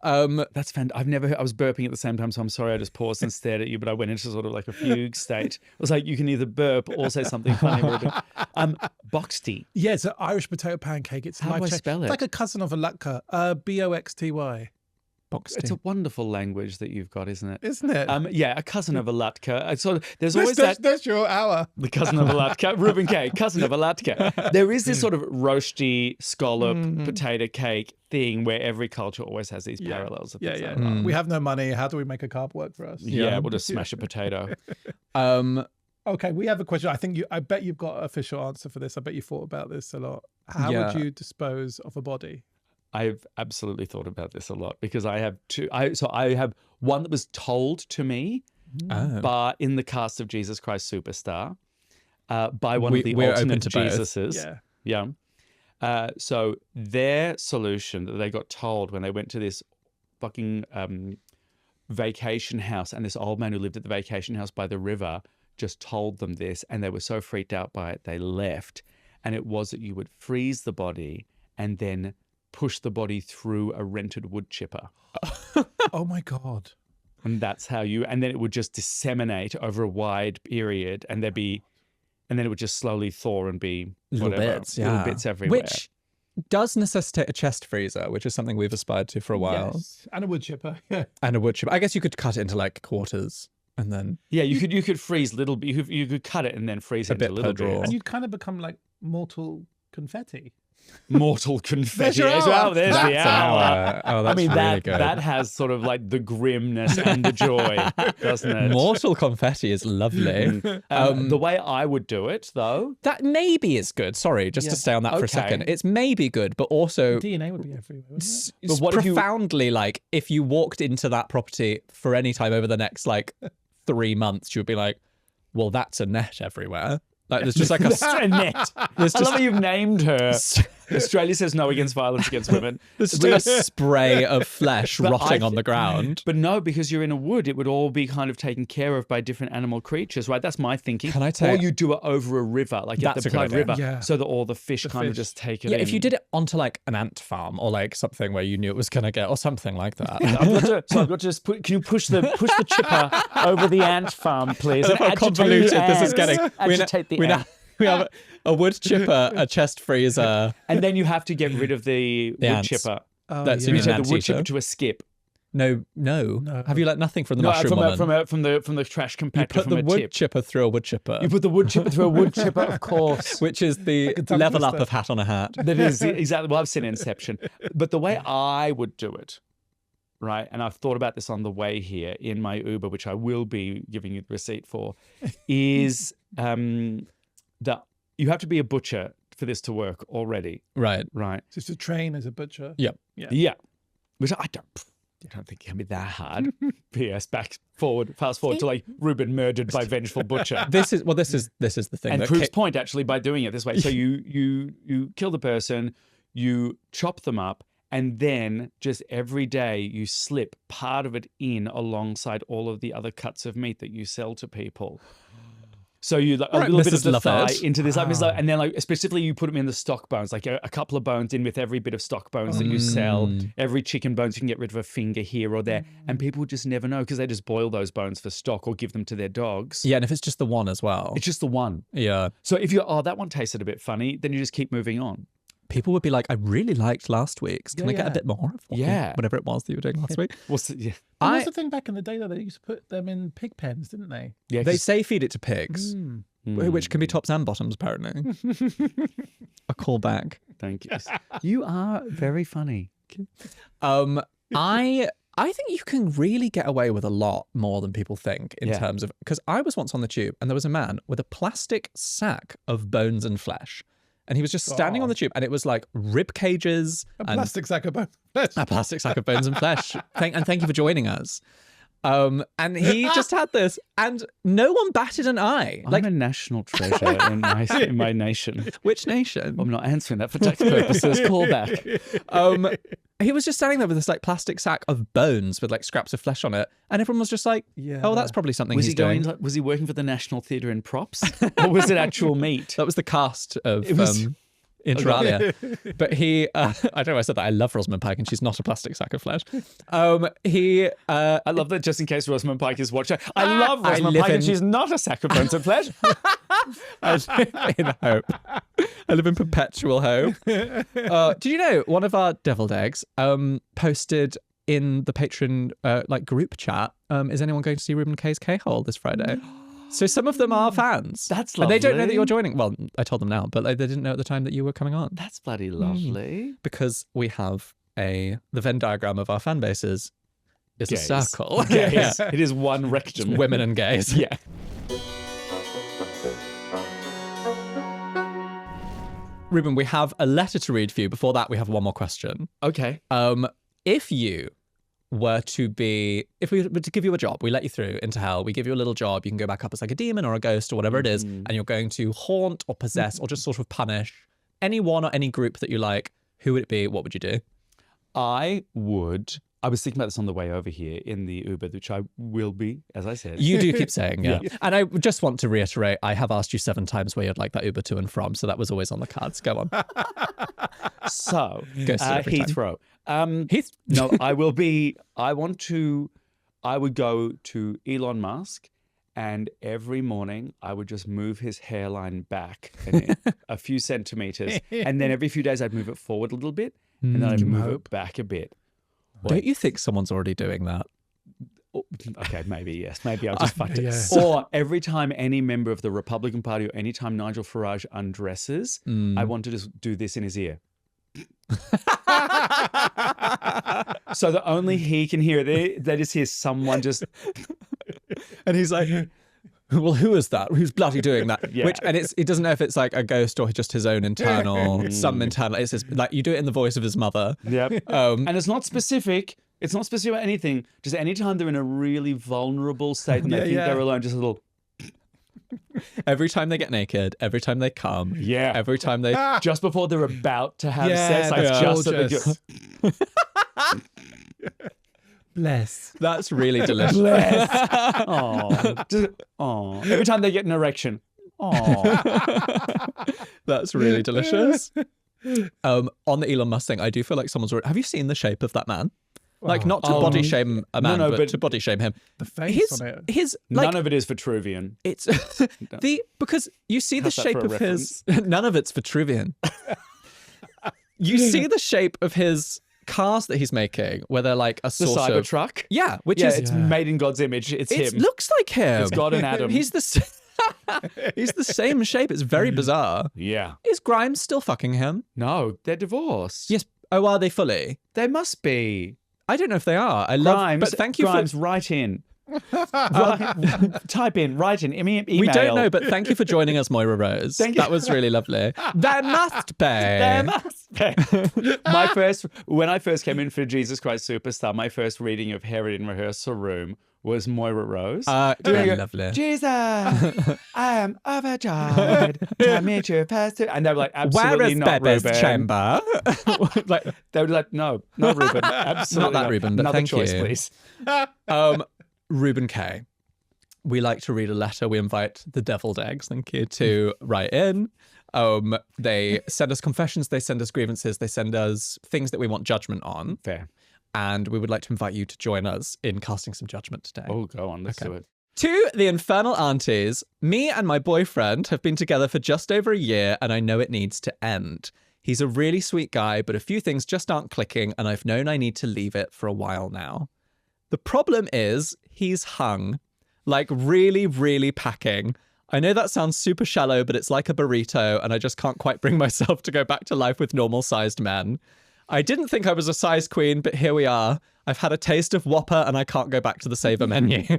That's fantastic. I was burping at the same time, so I'm sorry I just paused and stared at you, but I went into sort of like a fugue state. It was like you can either burp or say something funny. Boxty.
Yeah, it's an Irish potato pancake. It's
How do I spell it?
It's like a cousin of a latka. Boxty.
Boxty.
It's a wonderful language that you've got, isn't it?
Isn't it?
Yeah, a cousin of a latka. There's always
That's your hour.
The cousin of a latka. Reuben Kaye, cousin of a latka. There is this sort of roasty scallop potato cake thing where every culture always has these parallels.
We have no money. How do we make a carb work for us?
Yeah, we'll just smash a potato.
Okay, we have a question. I bet you've got an official answer for this. I bet you thought about this a lot. How would you dispose of a body?
I've absolutely thought about this a lot because I have two. I have one that was told to me but in the cast of Jesus Christ Superstar by one of the alternate Jesuses. Yeah. So their solution that they got told when they went to this fucking vacation house, and this old man who lived at the vacation house by the river just told them this, and they were so freaked out by it they left. And it was that you would freeze the body and then push the body through a rented wood chipper.
Oh my God.
And that's how and then it would just disseminate over a wide period, and then it would just slowly thaw and be
Little
whatever,
bits, yeah.
little bits everywhere.
Which does necessitate a chest freezer, which is something we've aspired to for a while.
Yes. And a wood chipper. Yeah.
And a wood chipper. I guess you could cut it into like quarters and then
Yeah, you could freeze little bit. You could cut it and then freeze it
bit
into little
per drawer.
bits.
And you'd kind of become like mortal confetti.
Mortal confetti
your
as well.
hour.
There's the
That's
hour.
an hour. Oh, that's
I mean,
really good.
that has sort of like the grimness and the joy, doesn't it?
Mortal confetti is lovely.
The way I would do it, though,
That maybe is good. Sorry, just to stay on that for a
Okay.
second. It's maybe good, but also
DNA would be everywhere, wouldn't it?
it's
what if you-
profoundly like if you walked into that property for any time over the next like 3 months, you would be like, well, that's a net everywhere. Like there's just like a
a net.
there's
I love
just
how you've named her. Australia says no against violence against women.
there's just like a spray of flesh
But
rotting
I
on the ground.
But no, because you're in a wood, it would all be kind of taken care of by different animal creatures, right? That's my thinking.
Can I tell
Or
you-
you do it over a river, like at
That's
the
a good
Blood
idea.
River,
Yeah.
so that all the fish kind of
fish.
just take it
Yeah,
in.
if you did it onto like an ant farm or like something where you knew it was gonna get or something like that.
I've got to just put. Can you push the chipper over the ant farm, please?
I love how
And agitate
convoluted
the
this is
ants.
getting.
Agitate the ants.
We have a wood chipper, a chest freezer.
And then you have to get rid of the wood
ants.
chipper.
Oh,
That's
You
Yeah.
need to take
An
the wood
anteater.
chipper to a skip.
No. Have you let nothing from the mushroom woman?
from the trash compactor.
You put
from
the
a
wood
tip.
chipper through a wood chipper,
You put the wood chipper through a wood chipper, of course.
which is the
tongue
level up
twister.
of hat on a hat.
That is exactly. Well, I've seen Inception, but the way I would do it, right? And I've thought about this on the way here in my Uber, which I will be giving you the receipt for, is that you have to be a butcher for this to work already,
Right.
right?
Just to train as a butcher.
Yep.
Yeah, which I don't think it can be that hard. P.S. Fast forward to like Reuben murdered by vengeful butcher.
This is the thing.
And
that
proves
Ki-
point actually by doing it this way. So you kill the person, you chop them up, and then just every day you slip part of it in alongside all of the other cuts of meat that you sell to people. So you like a
Right,
little bit of
Mrs.
the thigh
Lovett.
into this, and then like specifically you put them in the stock bones, like a couple of bones in with every bit of stock bones that you sell. Every chicken bones you can get rid of a finger here or there, and people just never know because they just boil those bones for stock or give them to their dogs.
Yeah, and if it's just the one as well.
It's just the one.
Yeah.
So if you're that one tasted a bit funny, then you just keep moving on.
People would be like, I really liked last week's. Can I get a bit more of whatever it was that you were doing last week?
Yeah.
What was the thing back in the day, though? They used to put them in pig pens, didn't they?
Yeah,
They say feed it to pigs, which can be tops and bottoms, apparently. A callback.
Thank you. You are very funny.
I think you can really get away with a lot more than people think in terms of, because I was once on the tube and there was a man with a plastic sack of bones and flesh. And he was just standing on the tube and it was like rib cages.
A
and
plastic sack of bone.
a plastic sack of bones and flesh. Thank you for joining us. And he just had this, and no one batted an eye.
I'm a national treasure in my nation.
Which nation?
I'm not answering that for tax purposes. Callback.
He was just standing there with this like plastic sack of bones with like scraps of flesh on it, and everyone was just like, "Oh, that's probably something
Was
he's
he going?
doing."
Was he working for the National Theatre in props, or was it actual meat?
That was the cast of
It was-
Inter alia. But he, I don't know why I said that. I love Rosamund Pike and she's not a plastic sack of flesh.
I love that just in case Rosamund Pike is watching. I love Rosamund
live
Pike and
in-
she's not a sack of bones and flesh.
I live in hope. I live in perpetual hope. Did you know one of our deviled eggs posted in the Patreon like group chat, is anyone going to see Reuben Kaye's K-hole this Friday? So some of them are fans.
That's
And they don't know that
lovely.
you're joining. Well, I told them now, but like, they didn't know at the time that you were coming on.
That's bloody lovely.
Because we have the Venn diagram of our fan bases is
Gays.
a circle.
Gays.
Yeah.
It is one rectum.
Women and gays.
Yeah.
Reuben, we have a letter to read for you. Before that, we have one more question.
Okay.
If you were to be, if we were to give you a job, we let you through into hell, we give you a little job, you can go back up as like a demon or a ghost or whatever it is, and you're going to haunt or possess or just sort of punish anyone or any group that you like, who would it be? What would you do?
I was thinking about this on the way over here in the Uber, which I will be, as I said.
You do keep saying, yeah. And I just want to reiterate, I have asked you 7 times where you'd like that Uber to and from, so that was always on the cards. Go on.
So,
Ghosted every time.
Heathrow.
Heath?
No, I will be. I want to I would go to Elon Musk, and every morning I would just move his hairline back a few centimeters. And then every few days I'd move it forward a little bit, and then I'd move it back a bit.
Don't you think someone's already doing that?
Okay, maybe, yes. Maybe I'll just fucked it.
Yeah.
Or every time any member of the Republican Party or any time Nigel Farage undresses, I want to just do this in his ear. So that only he can hear it. They just hear someone just...
And he's like, well, who is that? Who's bloody doing that?
Yeah.
And he doesn't know if it's like a ghost or just his own internal, some internal. It's his, like, you do it in the voice of his mother.
Yep. And it's not specific. It's not specific about anything. Just anytime they're in a really vulnerable state and they think they're alone, just a little...
Every time they get naked, every time they come, every time they...
Just before they're about to have sex,
Bless.
That's really delicious.
Bless. Every time they get an erection.
That's really delicious. On the Elon Musk thing, I do feel like someone's already... Have you seen the shape of that man? Like, not to body shame a man, but to body shame him.
The face on it.
None of it is Vitruvian.
It's because you see the shape of his... None of it's Vitruvian. You see the shape of his cars that he's making, where they're like a sort
of... The Cybertruck?
Yeah,
it's made in God's image. It's him.
It looks like him.
It's God and Adam.
He's the same shape. It's very bizarre.
Yeah.
Is Grimes still fucking him?
No, they're divorced.
Yes. Oh, are they fully?
They must be.
I don't know if they are.
Grimes,
but thank you
Grimes, write in. Type in, write in, email.
We don't know, but thank you for joining us, Moira Rose.
Thank you.
That was really lovely. There must be.
There must be. When I first came in for Jesus Christ Superstar, my first reading of Herod in rehearsal room was Moira Rose.
Lovely.
Jesus, I am overjoyed to meet you, Pastor. And they were like, absolutely
where is
not,
Bebe's
Reuben.
chamber?
Like, they were like, no, Reuben. Absolutely
not that, Reuben, but
another
thank
choice,
you.
please.
Reuben Kaye. We like to read a letter. We invite the deviled eggs, thank you, to write in. They send us confessions. They send us grievances. They send us things that we want judgment on.
Fair.
And we would like to invite you to join us in casting some judgment today.
Oh, go on. Let's do it.
To the infernal aunties, me and my boyfriend have been together for just over a year, and I know it needs to end. He's a really sweet guy, but a few things just aren't clicking, and I've known I need to leave it for a while now. The problem is he's hung. Like, really, really packing. I know that sounds super shallow, but it's like a burrito, and I just can't quite bring myself to go back to life with normal-sized men. I didn't think I was a size queen, but here we are. I've had a taste of Whopper, and I can't go back to the Saver menu.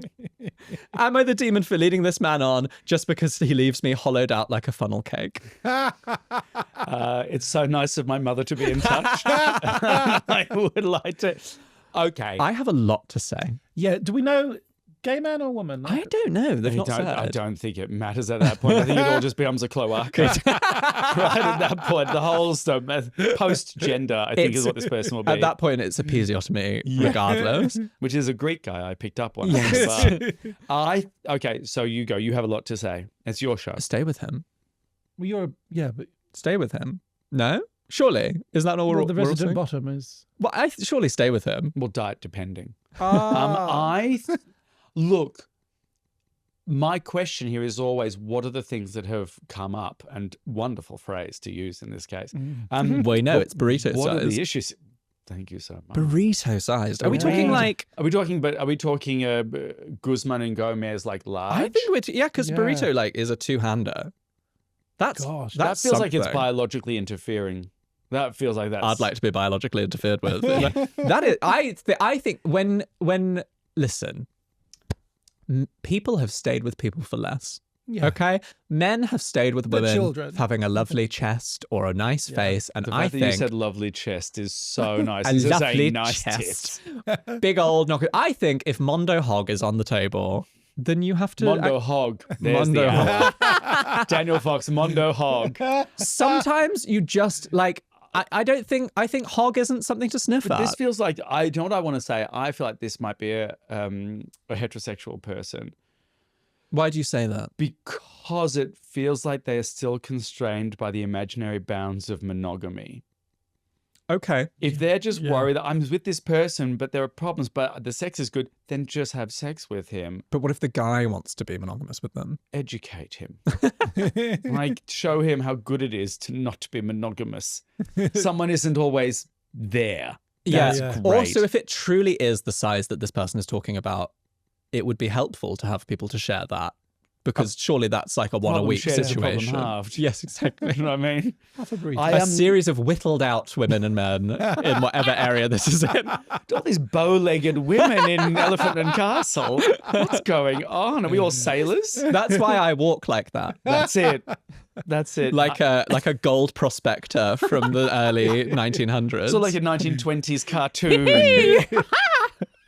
Am I the demon for leading this man on just because he leaves me hollowed out like a funnel cake?
It's so nice of my mother to be in touch. I would like to... Okay.
I have a lot to say.
Yeah, do we know... Gay man or woman?
I don't know. They've not said.
I don't think it matters at that point. I think it all just becomes a cloaca. Right at that point, the whole stuff, post-gender, I think is what this person will be.
At that point, it's episiotomy, regardless.
Which is a Greek guy I picked up on.
Yes.
Okay, so you go. You have a lot to say. It's your show.
Stay with him.
Well, but...
Stay with him. No? Surely. Is that all
the resident bottom is...
Well, I surely stay with him.
Well, diet depending. Look, my question here is always, what are the things that have come up? And wonderful phrase to use in this case.
We know it's burrito
What
sized.
are the issues? Thank you so much.
Burrito sized. Are we talking like?
Are we talking Guzman and Gomez like large?
I think because burrito like is a two-hander. That feels
like it's biologically interfering. That feels like that.
I'd like to be biologically interfered with. That is. I think when listen. People have stayed with people for less. Yeah. Okay? Men have stayed with women having a lovely chest or a nice face. And
I think you said lovely chest is so nice.
A lovely nice chest. Big old knock. I think if Mondo Hog is on the table, then you have to...
Mondo Hog. There's
Mondo
Hog. Daniel Fox, Mondo Hog.
Sometimes you just like... I think hog isn't something to sniff at.
This feels like, I don't know what I want to say. I feel like this might be a heterosexual person.
Why do you say that?
Because it feels like they are still constrained by the imaginary bounds of monogamy.
Okay.
If they're just worried that I'm with this person, but there are problems, but the sex is good, then just have sex with him.
But what if the guy wants to be monogamous with them?
Educate him. Like, show him how good it is to not be monogamous. Someone isn't always there. That's great.
Also, if it truly is the size that this person is talking about, it would be helpful to have people to share that. Because surely that's like a one-a-week situation. Yes, exactly.
You know what I mean?
Half agreed.
A series of whittled out women and men in whatever area this is in.
All these bow-legged women in Elephant and Castle. What's going on? Are we all sailors?
That's why I walk like that.
That's it. That's it.
Like a gold prospector from the early 1900s.
So like a 1920s cartoon.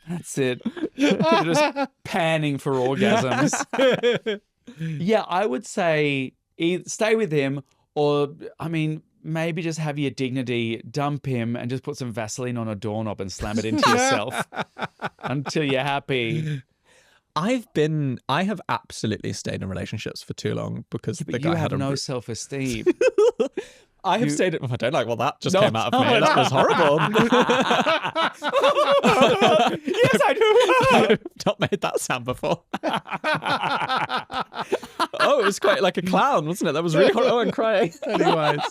That's it. You're just panning for orgasms. Yeah, I would say stay with him, or, I mean, maybe just have your dignity, dump him, and just put some Vaseline on a doorknob and slam it into yourself until you're happy.
I have absolutely stayed in relationships for too long because the guy had
no self-esteem.
I have stayed in. I don't like. Well, that just came out of me. That was horrible.
Yes, I do.
I've not made that sound before. Oh, it was quite like a clown, wasn't it? That was really horrible. Oh, I'm crying.
Anyways.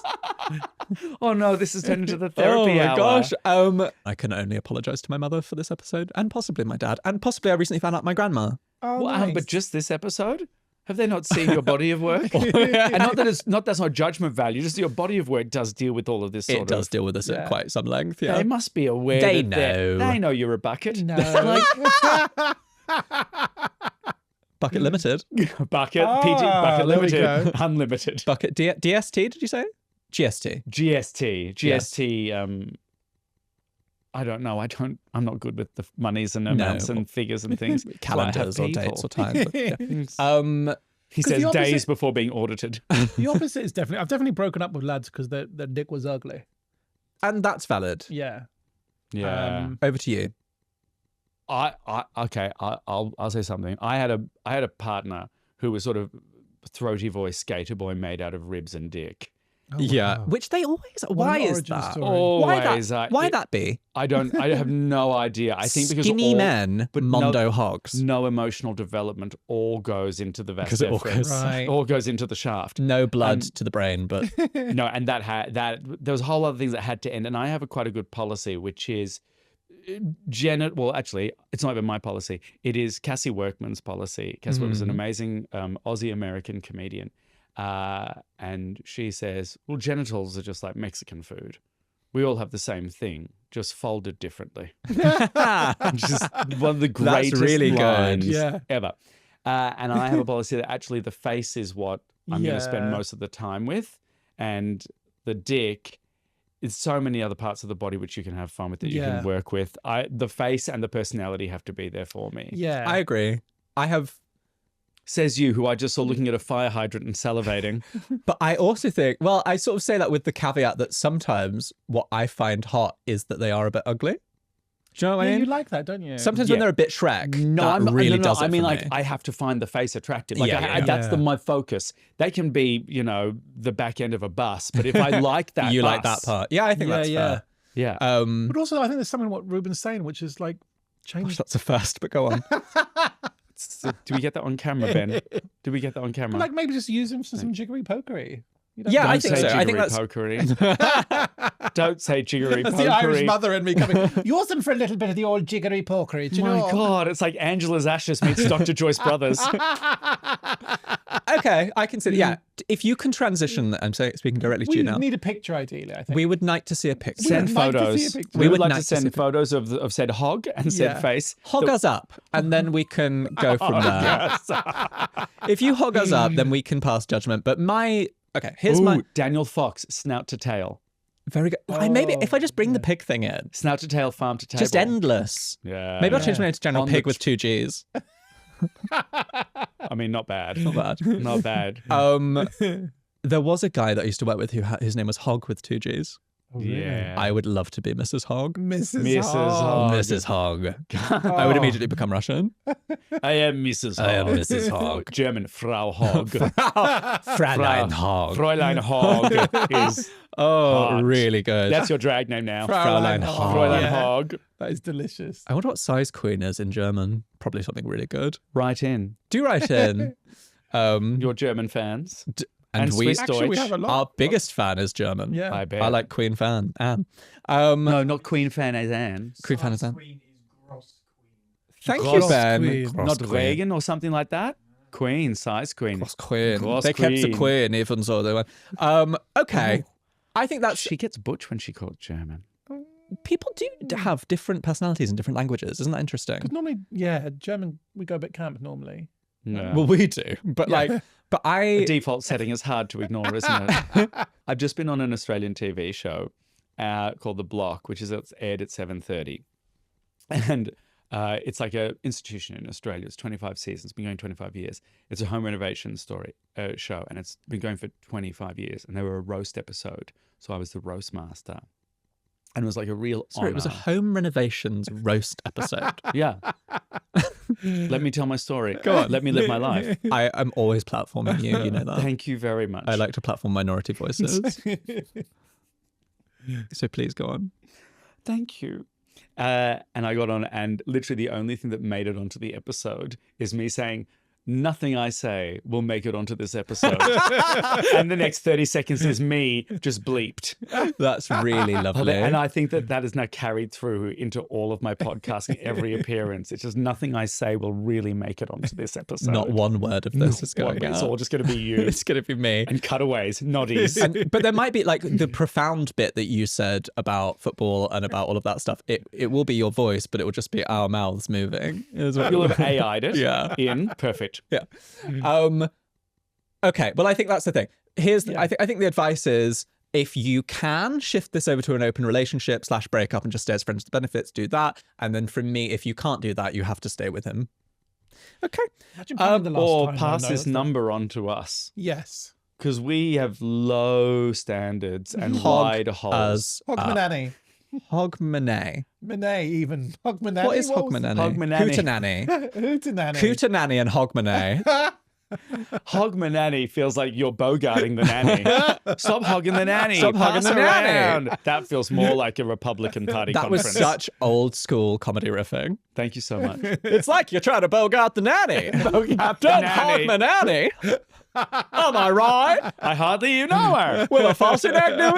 Oh no, this has turned into the therapy hour.
Oh my gosh. I can only apologize to my mother for this episode, and possibly my dad, and possibly I recently found out my grandma.
Oh, nice.
But just this episode? Have they not seen your body of work? And that's not judgment value, just your body of work does deal with all of this sort of...
It does deal with this at quite some length, yeah.
They must be aware
they
they know you're a bucket.
No.
Bucket Limited.
Bucket, PG, Bucket Limited, Unlimited.
Bucket, DST, did you say? GST.
GST, I don't know. I'm not good with the monies and amounts and figures and things.
Calendars or dates or times.
He says days before being audited.
The opposite is definitely... I've definitely broken up with lads because their dick was ugly.
And that's valid.
Yeah.
Yeah.
Over to you.
I'll say something. I had a partner who was sort of throaty voice skater boy made out of ribs and dick.
Oh,
yeah,
wow.
which they always. Why is that?
Always.
Why that be?
I have no idea. I think because
skinny men, but mondo hogs.
No emotional development. All goes into the vas
deferens.
All goes into the shaft.
No blood to the brain, but
no. And that there was a whole other things that had to end. And I have quite a good policy, which is well, actually, it's not even my policy. It is Cassie Workman's policy. Cassie Workman was an amazing Aussie-American comedian. And she says, well, genitals are just like Mexican food. We all have the same thing, just folded differently. Just one of the greatest lines ever. And I have a policy that actually the face is what I'm going to spend most of the time with. And the dick is so many other parts of the body which you can have fun with, that you can work with. The face and the personality have to be there for me.
Yeah.
I agree.
Says you, who I just saw looking at a fire hydrant and salivating.
But I also think, well, I sort of say that with the caveat that sometimes what I find hot is that they are a bit ugly. Do you know what I mean?
You like that, don't you?
Sometimes when they're a bit Shrek,
I mean, I have to find the face attractive. Like, that's my focus. They can be, the back end of a bus, but if I like that
you like that part. Yeah, I think that's fair.
Yeah.
But also, I think there's something what Reuben's saying, which is like, change.
Gosh, that's a first, but go on.
Do we get that on camera, Ben? Do we get that on camera?
But like maybe just use him for some jiggery pokery.
Yeah, I think so. I think that's
pokery. Don't say jiggery
That's
pokery.
the Irish mother in me coming. Use them for a little bit of the old jiggery pokery. Do you know?
My God, it's like Angela's Ashes meets Dr. Joyce Brothers.
Okay, I consider. Yeah, if you can transition, I'm speaking directly to you now.
We need a picture, ideally. I think
we would like to see a picture.
Send photos. We would like to send photos of said hog and said face.
Hog us up, and then we can go from there. If you hog us up, then we can pass judgment. But here's my
Daniel Fox, snout to tail.
Very good. Maybe if I just bring the pig thing in,
snout to tail, farm to table,
just endless.
Yeah.
Maybe I'll change my name to General Pig with 2 G's.
I mean, not bad.
Not bad.
Not bad.
There was a guy that I used to work with his name was Hog with 2 G's.
Oh, really?
Yeah.
I would love to be Mrs. Hogg.
Mrs.
Hogg.
Hogg.
Mrs. Hogg. I would immediately become Russian.
I am Mrs. Hogg.
I am Mrs. Hogg.
German, Frau Hogg.
Fräulein Hogg.
Fräulein Hogg is...
Oh,
hot.
really good.
That's your drag name now.
Fraulein Hogg.
Fräulein
Yeah.
Hogg.
That is delicious.
I wonder what size queen is in German. Probably something really good.
Right in.
Do write in.
Your German fans.
And we
Swiss
Actually, we
Deutsch.
have a lot.
our biggest fan is German.
Yeah.
I bet.
I like Queen fan, Anne.
No, not Queen fan as Anne.
Queen fan is Anne.
Queen is gross queen.
Thank
Gross
you, Ben.
queen.
Gross
Not
queen.
Reagan or something like that? Queen, size queen.
Gross queen.
Gross
They kept the
queen.
queen even so they went. Okay. I think that's
She gets butch when she calls German.
people do have different personalities in different languages. Isn't that interesting?
Because normally, yeah, German, we go a bit camp normally.
No.
Well, we do, but but I
The default setting is hard to ignore, isn't it? I've just been on an Australian TV show called The Block, which is aired at 7:30. And it's like an institution in Australia. It's 25 seasons, been going 25 years. It's a home renovation show, and it's been going for 25 years. And they were a roast episode. So I was the roast master. And it was like a real
sorry, it was a
honor.
home renovations roast episode.
Yeah. Let me tell my story. Go on. Let me live my life.
I am always platforming you. You know that.
Thank you very much.
I like to platform minority voices. So please go on.
Thank you. And I got on, and literally the only thing that made it onto the episode is me saying, nothing I say will make it onto this episode. And the next 30 seconds is me just bleeped.
That's really lovely.
And I think that is now carried through into all of my podcasting, every appearance. It's just nothing I say will really make it onto this episode.
Not one word of this is going
It's
out.
all just going to be you.
It's going to be me.
And cutaways, noddies.
But there might be like the profound bit that you said about football and about all of that stuff. It will be your voice, but it will just be our mouths moving.
You'll have AI'd it.
Yeah.
In. Perfect.
Yeah. Okay. Well, I think that's the thing. I think the advice is, if you can shift this over to an open relationship / breakup and just stay as friends with benefits, do that. And then from me, if you can't do that, you have to stay with him. Okay.
Imagine playing the last
Or
time,
pass
though,
this
that's not-
number on to us.
Yes.
Because we have low standards and
Hog
wide holes.
as
Hogmanay.
Hogmanay.
Manay, even. Hogmanay.
What is Hogmanay?
Hogmanay?
Hootenanny.
Hootenanny.
Hootenanny and Hogmanay.
Hogmananny feels like you're bogarting the nanny. Stop hogging the nanny.
Stop hogging
Pass
the
her
nanny.
around. That feels more like a Republican Party
That was
conference.
such old school comedy riffing.
Thank you so much.
It's like you're trying to bogart the nanny.
Bogart the
Don't
nanny.
hog my nanny. Am I right?
I hardly even know her.
Will a falsy neck do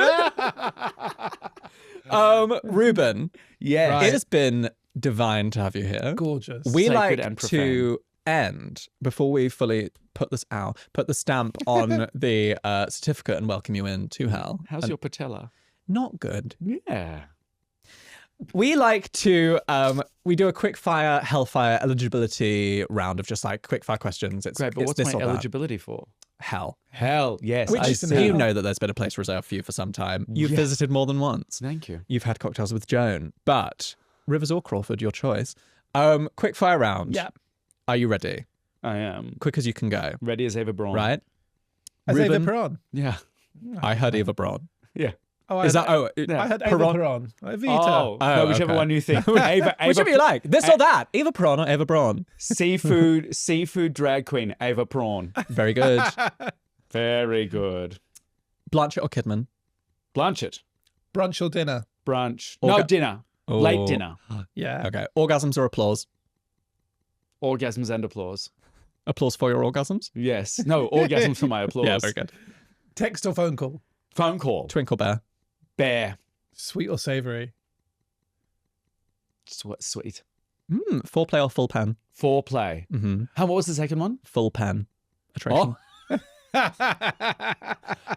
it? Reuben,
Yeah.
it has been divine to have you here.
Gorgeous.
We
Sacred
like
and
to end, before we fully put this out, put the stamp on the certificate and welcome you in to hell.
How's your patella?
Not good.
Yeah.
We like to, we do a quick fire Hellfire eligibility round of just like quick fire questions. It's
Great, but
it's
what's
this
my
or that.
eligibility for?
Hell.
Hell, yes.
Which
I
is,
see.
you know that there's been a place reserved for you for some time. You've
Yeah.
visited more than once.
Thank you.
You've had cocktails with Joan, but Rivers or Crawford, your choice. Quick fire round.
Yeah.
Are you ready?
I am.
Quick as you can go.
Ready as ever, Braun.
Right?
As Ava
Reuben?
Peron.
Yeah.
I heard Eva Braun.
Yeah.
Oh,
Is that,
I had Ava
Peron?
Peron. Vita.
Oh, no, whichever
okay.
one you think. Ava,
Whichever you like. This or that. Eva Braun or Eva Braun.
seafood drag queen, Ava Prawn.
Very good.
Very good.
Blanchett or Kidman?
Blanchett.
Brunch or dinner?
Brunch.
Orga-
No, dinner.
Oh.
Late dinner.
Yeah.
Okay. Orgasms or applause?
Orgasms and applause.
Applause for your orgasms?
Yes. No, orgasms for my applause.
Yeah, very good.
Text or phone call?
Phone call.
Twinkle Bear.
Bear.
Sweet or savory?
Sweet.
Foreplay or full pen?
Foreplay.
Mm-hmm.
What was the second one?
Full pen. Attraction.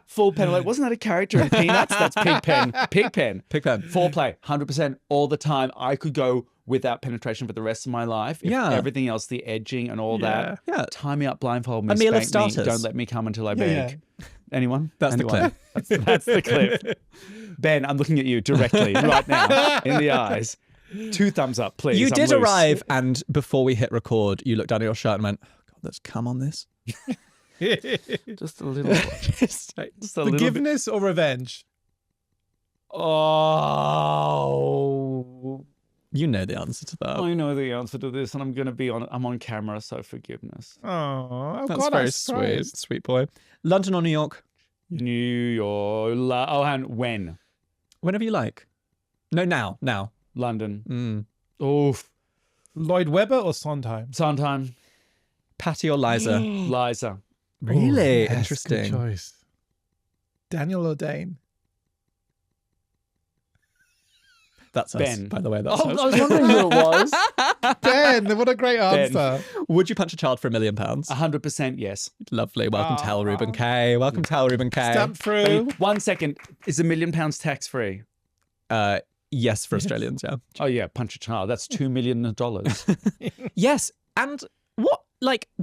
Full pen. Like, wasn't that a character in Peanuts? That's Pigpen. Pigpen.
Pigpen.
Foreplay. 100% all the time. I could go without penetration for the rest of my life. If
Yeah.
everything else, the edging and all that.
Yeah.
Tie me up, blindfold me,
A meal of
spank me,
starters.
don't let me come until I beg.
Yeah.
Anyone?
That's the
Anyone?
clip.
That's the clip. Ben, I'm looking at you directly right now in the eyes. 2 thumbs up, please.
You
I'm
did
loose.
arrive, and before we hit record, you looked down at your shirt and went, oh, God, there's cum on this.
Just a little. Just a little bit.
Forgiveness or revenge?
Oh,
You know the answer to that.
I know the answer to this, and I'm on camera, so forgiveness.
Oh,
That's
God,
very
I'm
sweet.
surprised.
Sweet boy. London or New York?
New York. And when?
Whenever you like. No, now.
London. Oof.
Lloyd Webber or Sondheim?
Sondheim.
Patty or Liza?
Liza.
Really?
Yes,
Interesting.
Good choice. Daniel or Dane?
That's us,
Ben.
by the way. That's
I
us.
was wondering who it was.
Ben, what a great
Ben.
answer.
Would you punch a child for £1 million?
100% yes.
Lovely. Welcome to Hell, Reuben Kaye. Welcome to Hell, Reuben Kaye.
Stamp through.
1 second. Is £1 million tax free?
Yes, for Australians, yeah.
Oh yeah, punch a child. That's $2 million.
Yes. And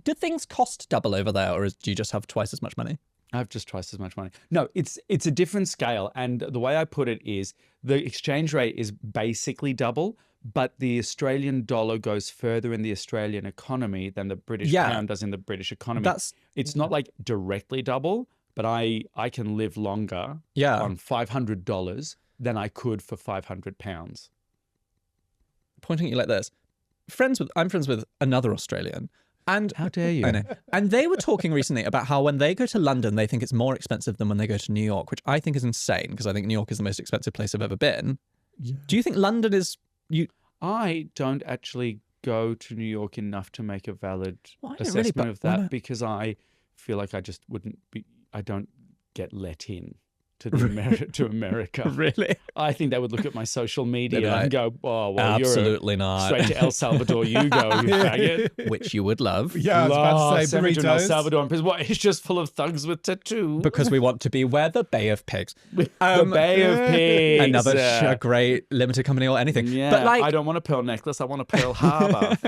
do things cost double over there, or do you just have twice as much money?
I have just twice as much money. No, it's a different scale. And the way I put it is the exchange rate is basically double, but the Australian dollar goes further in the Australian economy than the British pound does in the British economy. It's not like directly double, but I can live longer on $500 than I could for £500.
Pointing at you like this. I'm friends with another Australian. And
how dare you?
I know. And they were talking recently about how when they go to London, they think it's more expensive than when they go to New York, which I think is insane because I think New York is the most expensive place I've ever been. Yeah. Do you think London is...
I don't actually go to New York enough to make a valid assessment of that because I feel like I just wouldn't be... I don't get let in to America.
Really?
I think they would look at my social media and go, "Oh, well,
absolutely not.
Straight to El Salvador, you go, you faggot."
Which you would love.
Yeah, I was about to say burritos.
El Salvador, what? It's just full of thugs with tattoos.
Because we want to be where the Bay of Pigs.
The Bay of Pigs.
Another great limited company or anything.
Yeah,
but
I don't want a pearl necklace. I want a Pearl Harbor.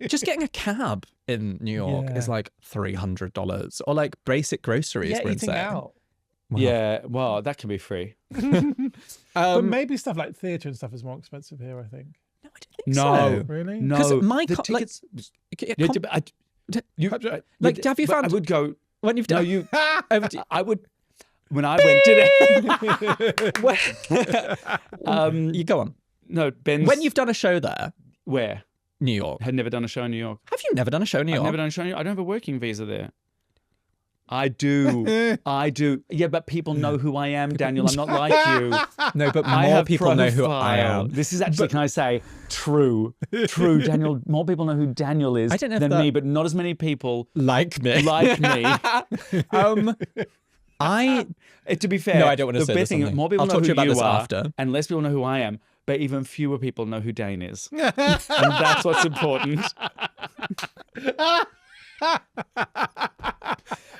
Just getting a cab in New York is like $300, or like basic groceries.
Yeah, eating out.
Wow.
Yeah, well, that can be free.
But maybe stuff like theatre and stuff is more expensive here, I think.
No, I don't think so.
Really?
No.
Because
the tickets...
have you found...
I would go...
When you've done...
No, you... I would... When I went to
you go on.
No, Ben's...
When you've done a show there...
Where?
New York.
Had never done a show in New York.
Have you never done a show in New York?
I've never done a show in New York. I don't have a working visa there. I do. I do. Yeah, but people know who I am, Daniel. I'm not like you.
No, but more people know who I am.
This is actually, can I say, true. True, Daniel. More people know who Daniel is than me, but not as many people
like me.
To be fair,
no, I don't want to say this.
More people
I'll
know
talk to you about
who
this
you are,
after.
and less people know who I am. But even fewer people know who Dane is, and that's what's important.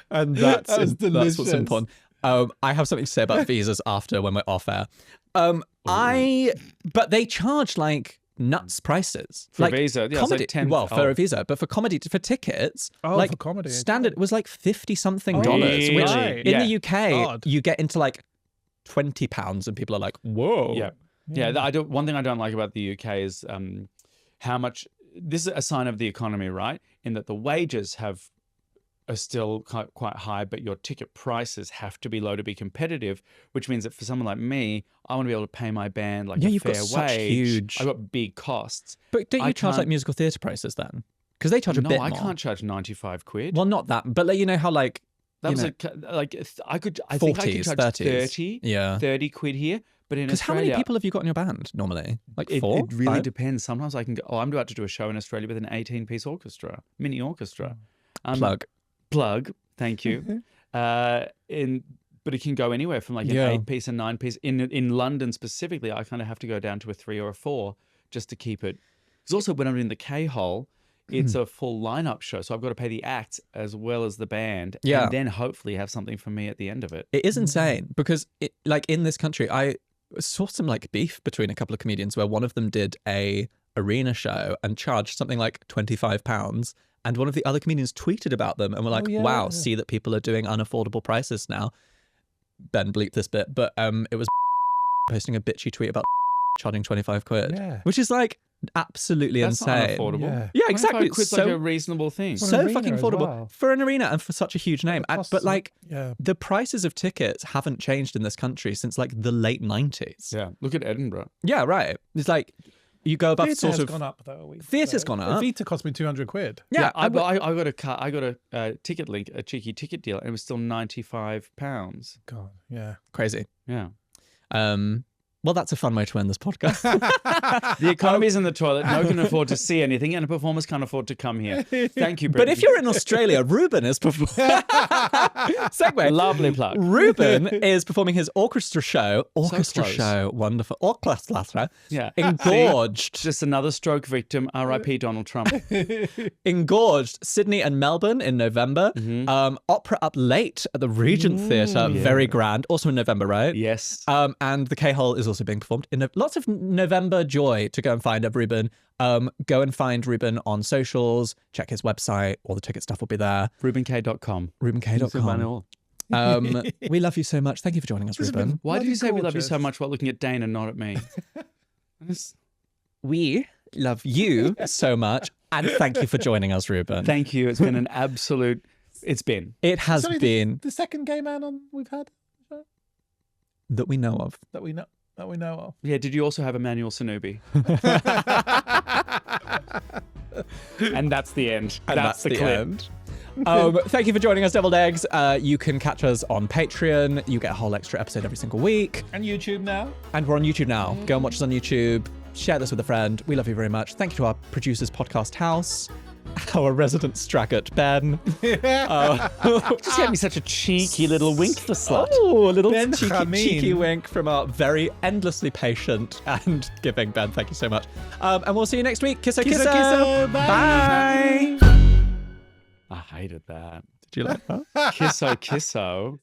And that's
delicious.
what's important. I have something to say about visas after when we're off air. But they charge like nuts prices
For
like
a visa. Yeah,
comedy.
it's like 10,
for a visa, but for tickets,
for comedy,
standard was like $50-something,
Really?
which
Right.
in the UK
God.
you get into like £20, and people are like, "Whoa."
Yeah. One thing I don't like about the UK is how much. This is a sign of the economy, right? In that the wages are still quite high, but your ticket prices have to be low to be competitive, which means that for someone like me, I want to be able to pay my band like a fair
got
wage.
such huge...
I've got big costs.
But don't you charge like musical theatre prices then? Because they charge a bit more.
No, I can't charge 95 quid.
Well, not that, but like, you know how like...
That was I think I could charge 30 quid here. But in
Because how
Australia,
many people have you got in your band normally? Like 4?
It really
5?
depends. Sometimes I can go, I'm about to do a show in Australia with an 18-piece orchestra, mini orchestra. Plug, thank you. But it can go anywhere from like an 8-piece and 9-piece. In London specifically, I kind of have to go down to a 3 or a 4 just to keep it. Because also when I'm in the K-hole, it's a full lineup show. So I've got to pay the act as well as the band.
Yeah.
And then hopefully have something for me at the end of it.
It is insane because like in this country, I saw some like beef between a couple of comedians where one of them did a arena show and charged something like £25. And one of the other comedians tweeted about them and were like, wow, see that people are doing unaffordable prices now. Ben bleeped this bit, but it was posting a bitchy tweet about charging 25 quid.
Yeah.
Which is like, absolutely
That's not
insane.
unaffordable.
Yeah,
Why
exactly.
if I quit
So-
like a reasonable thing.
For an
So
arena
fucking
as
affordable
well.
for an arena and for such a huge name.
It costs
But like
yeah.
the prices of tickets haven't changed in this country since like the late 90s.
Yeah, look at Edinburgh.
Yeah, right. It's like you go above
Theatre
sort
has
of
gone up though.
Theatre's gone up.
Vita cost me 200 quid.
Yeah,
I got a ticket link, a cheeky ticket deal, and it was still £95.
God, yeah.
crazy.
Yeah.
Well, that's a fun way to end this podcast.
The economy's in the toilet. No one can afford to see anything, and performers can't afford to come here. Thank you,
But
Brittany.
if you're in Australia, Reuben is performing. Segue.
Lovely plug.
Reuben is performing his orchestra show. Orchestra
close.
show. Wonderful. Orchestra.
Yeah.
Engorged.
Just another stroke victim. R.I.P. Donald Trump.
Engorged. Sydney and Melbourne in November. Opera Up Late at the Regent Theatre. Very grand. Also in November, right?
Yes.
And the K-Hole is also being performed. Lots of November joy to go and find Reuben. Go and find Reuben on socials. Check his website. All the ticket stuff will be there.
ReubenKaye.com.
ReubenKaye.com. We love you so much. Thank you for joining us, Reuben.
Why do you say we love you so
gorgeous.
much while looking at Dane and not at me?
We love you so much. And thank you for joining us, Reuben.
Thank you. It's been an absolute... It's been.
It has
Sorry,
been
the second gay man on we've had
that we know of.
that we know of.
Yeah, did you also have Emmanuel Sanubi? And that's the end.
And
that's the clip.
end. Thank you for joining us, Deviled Eggs. You can catch us on Patreon. You get a whole extra episode every single week.
And YouTube now.
And we're on YouTube now. Go and watch us on YouTube. Share this with a friend. We love you very much. Thank you to our producers, Podcast House, our resident Straggart, Ben.
Just gave me such a cheeky little wink, the slut.
Oh, a little
Ben
cheeky,
Hameen.
cheeky wink from our very endlessly patient and giving Ben. Thank you so much. And we'll see you next week. Kisso,
Kisso,
kisso.
kisso.
Bye.
I hated that.
Did you like that?
Kisso, kisso.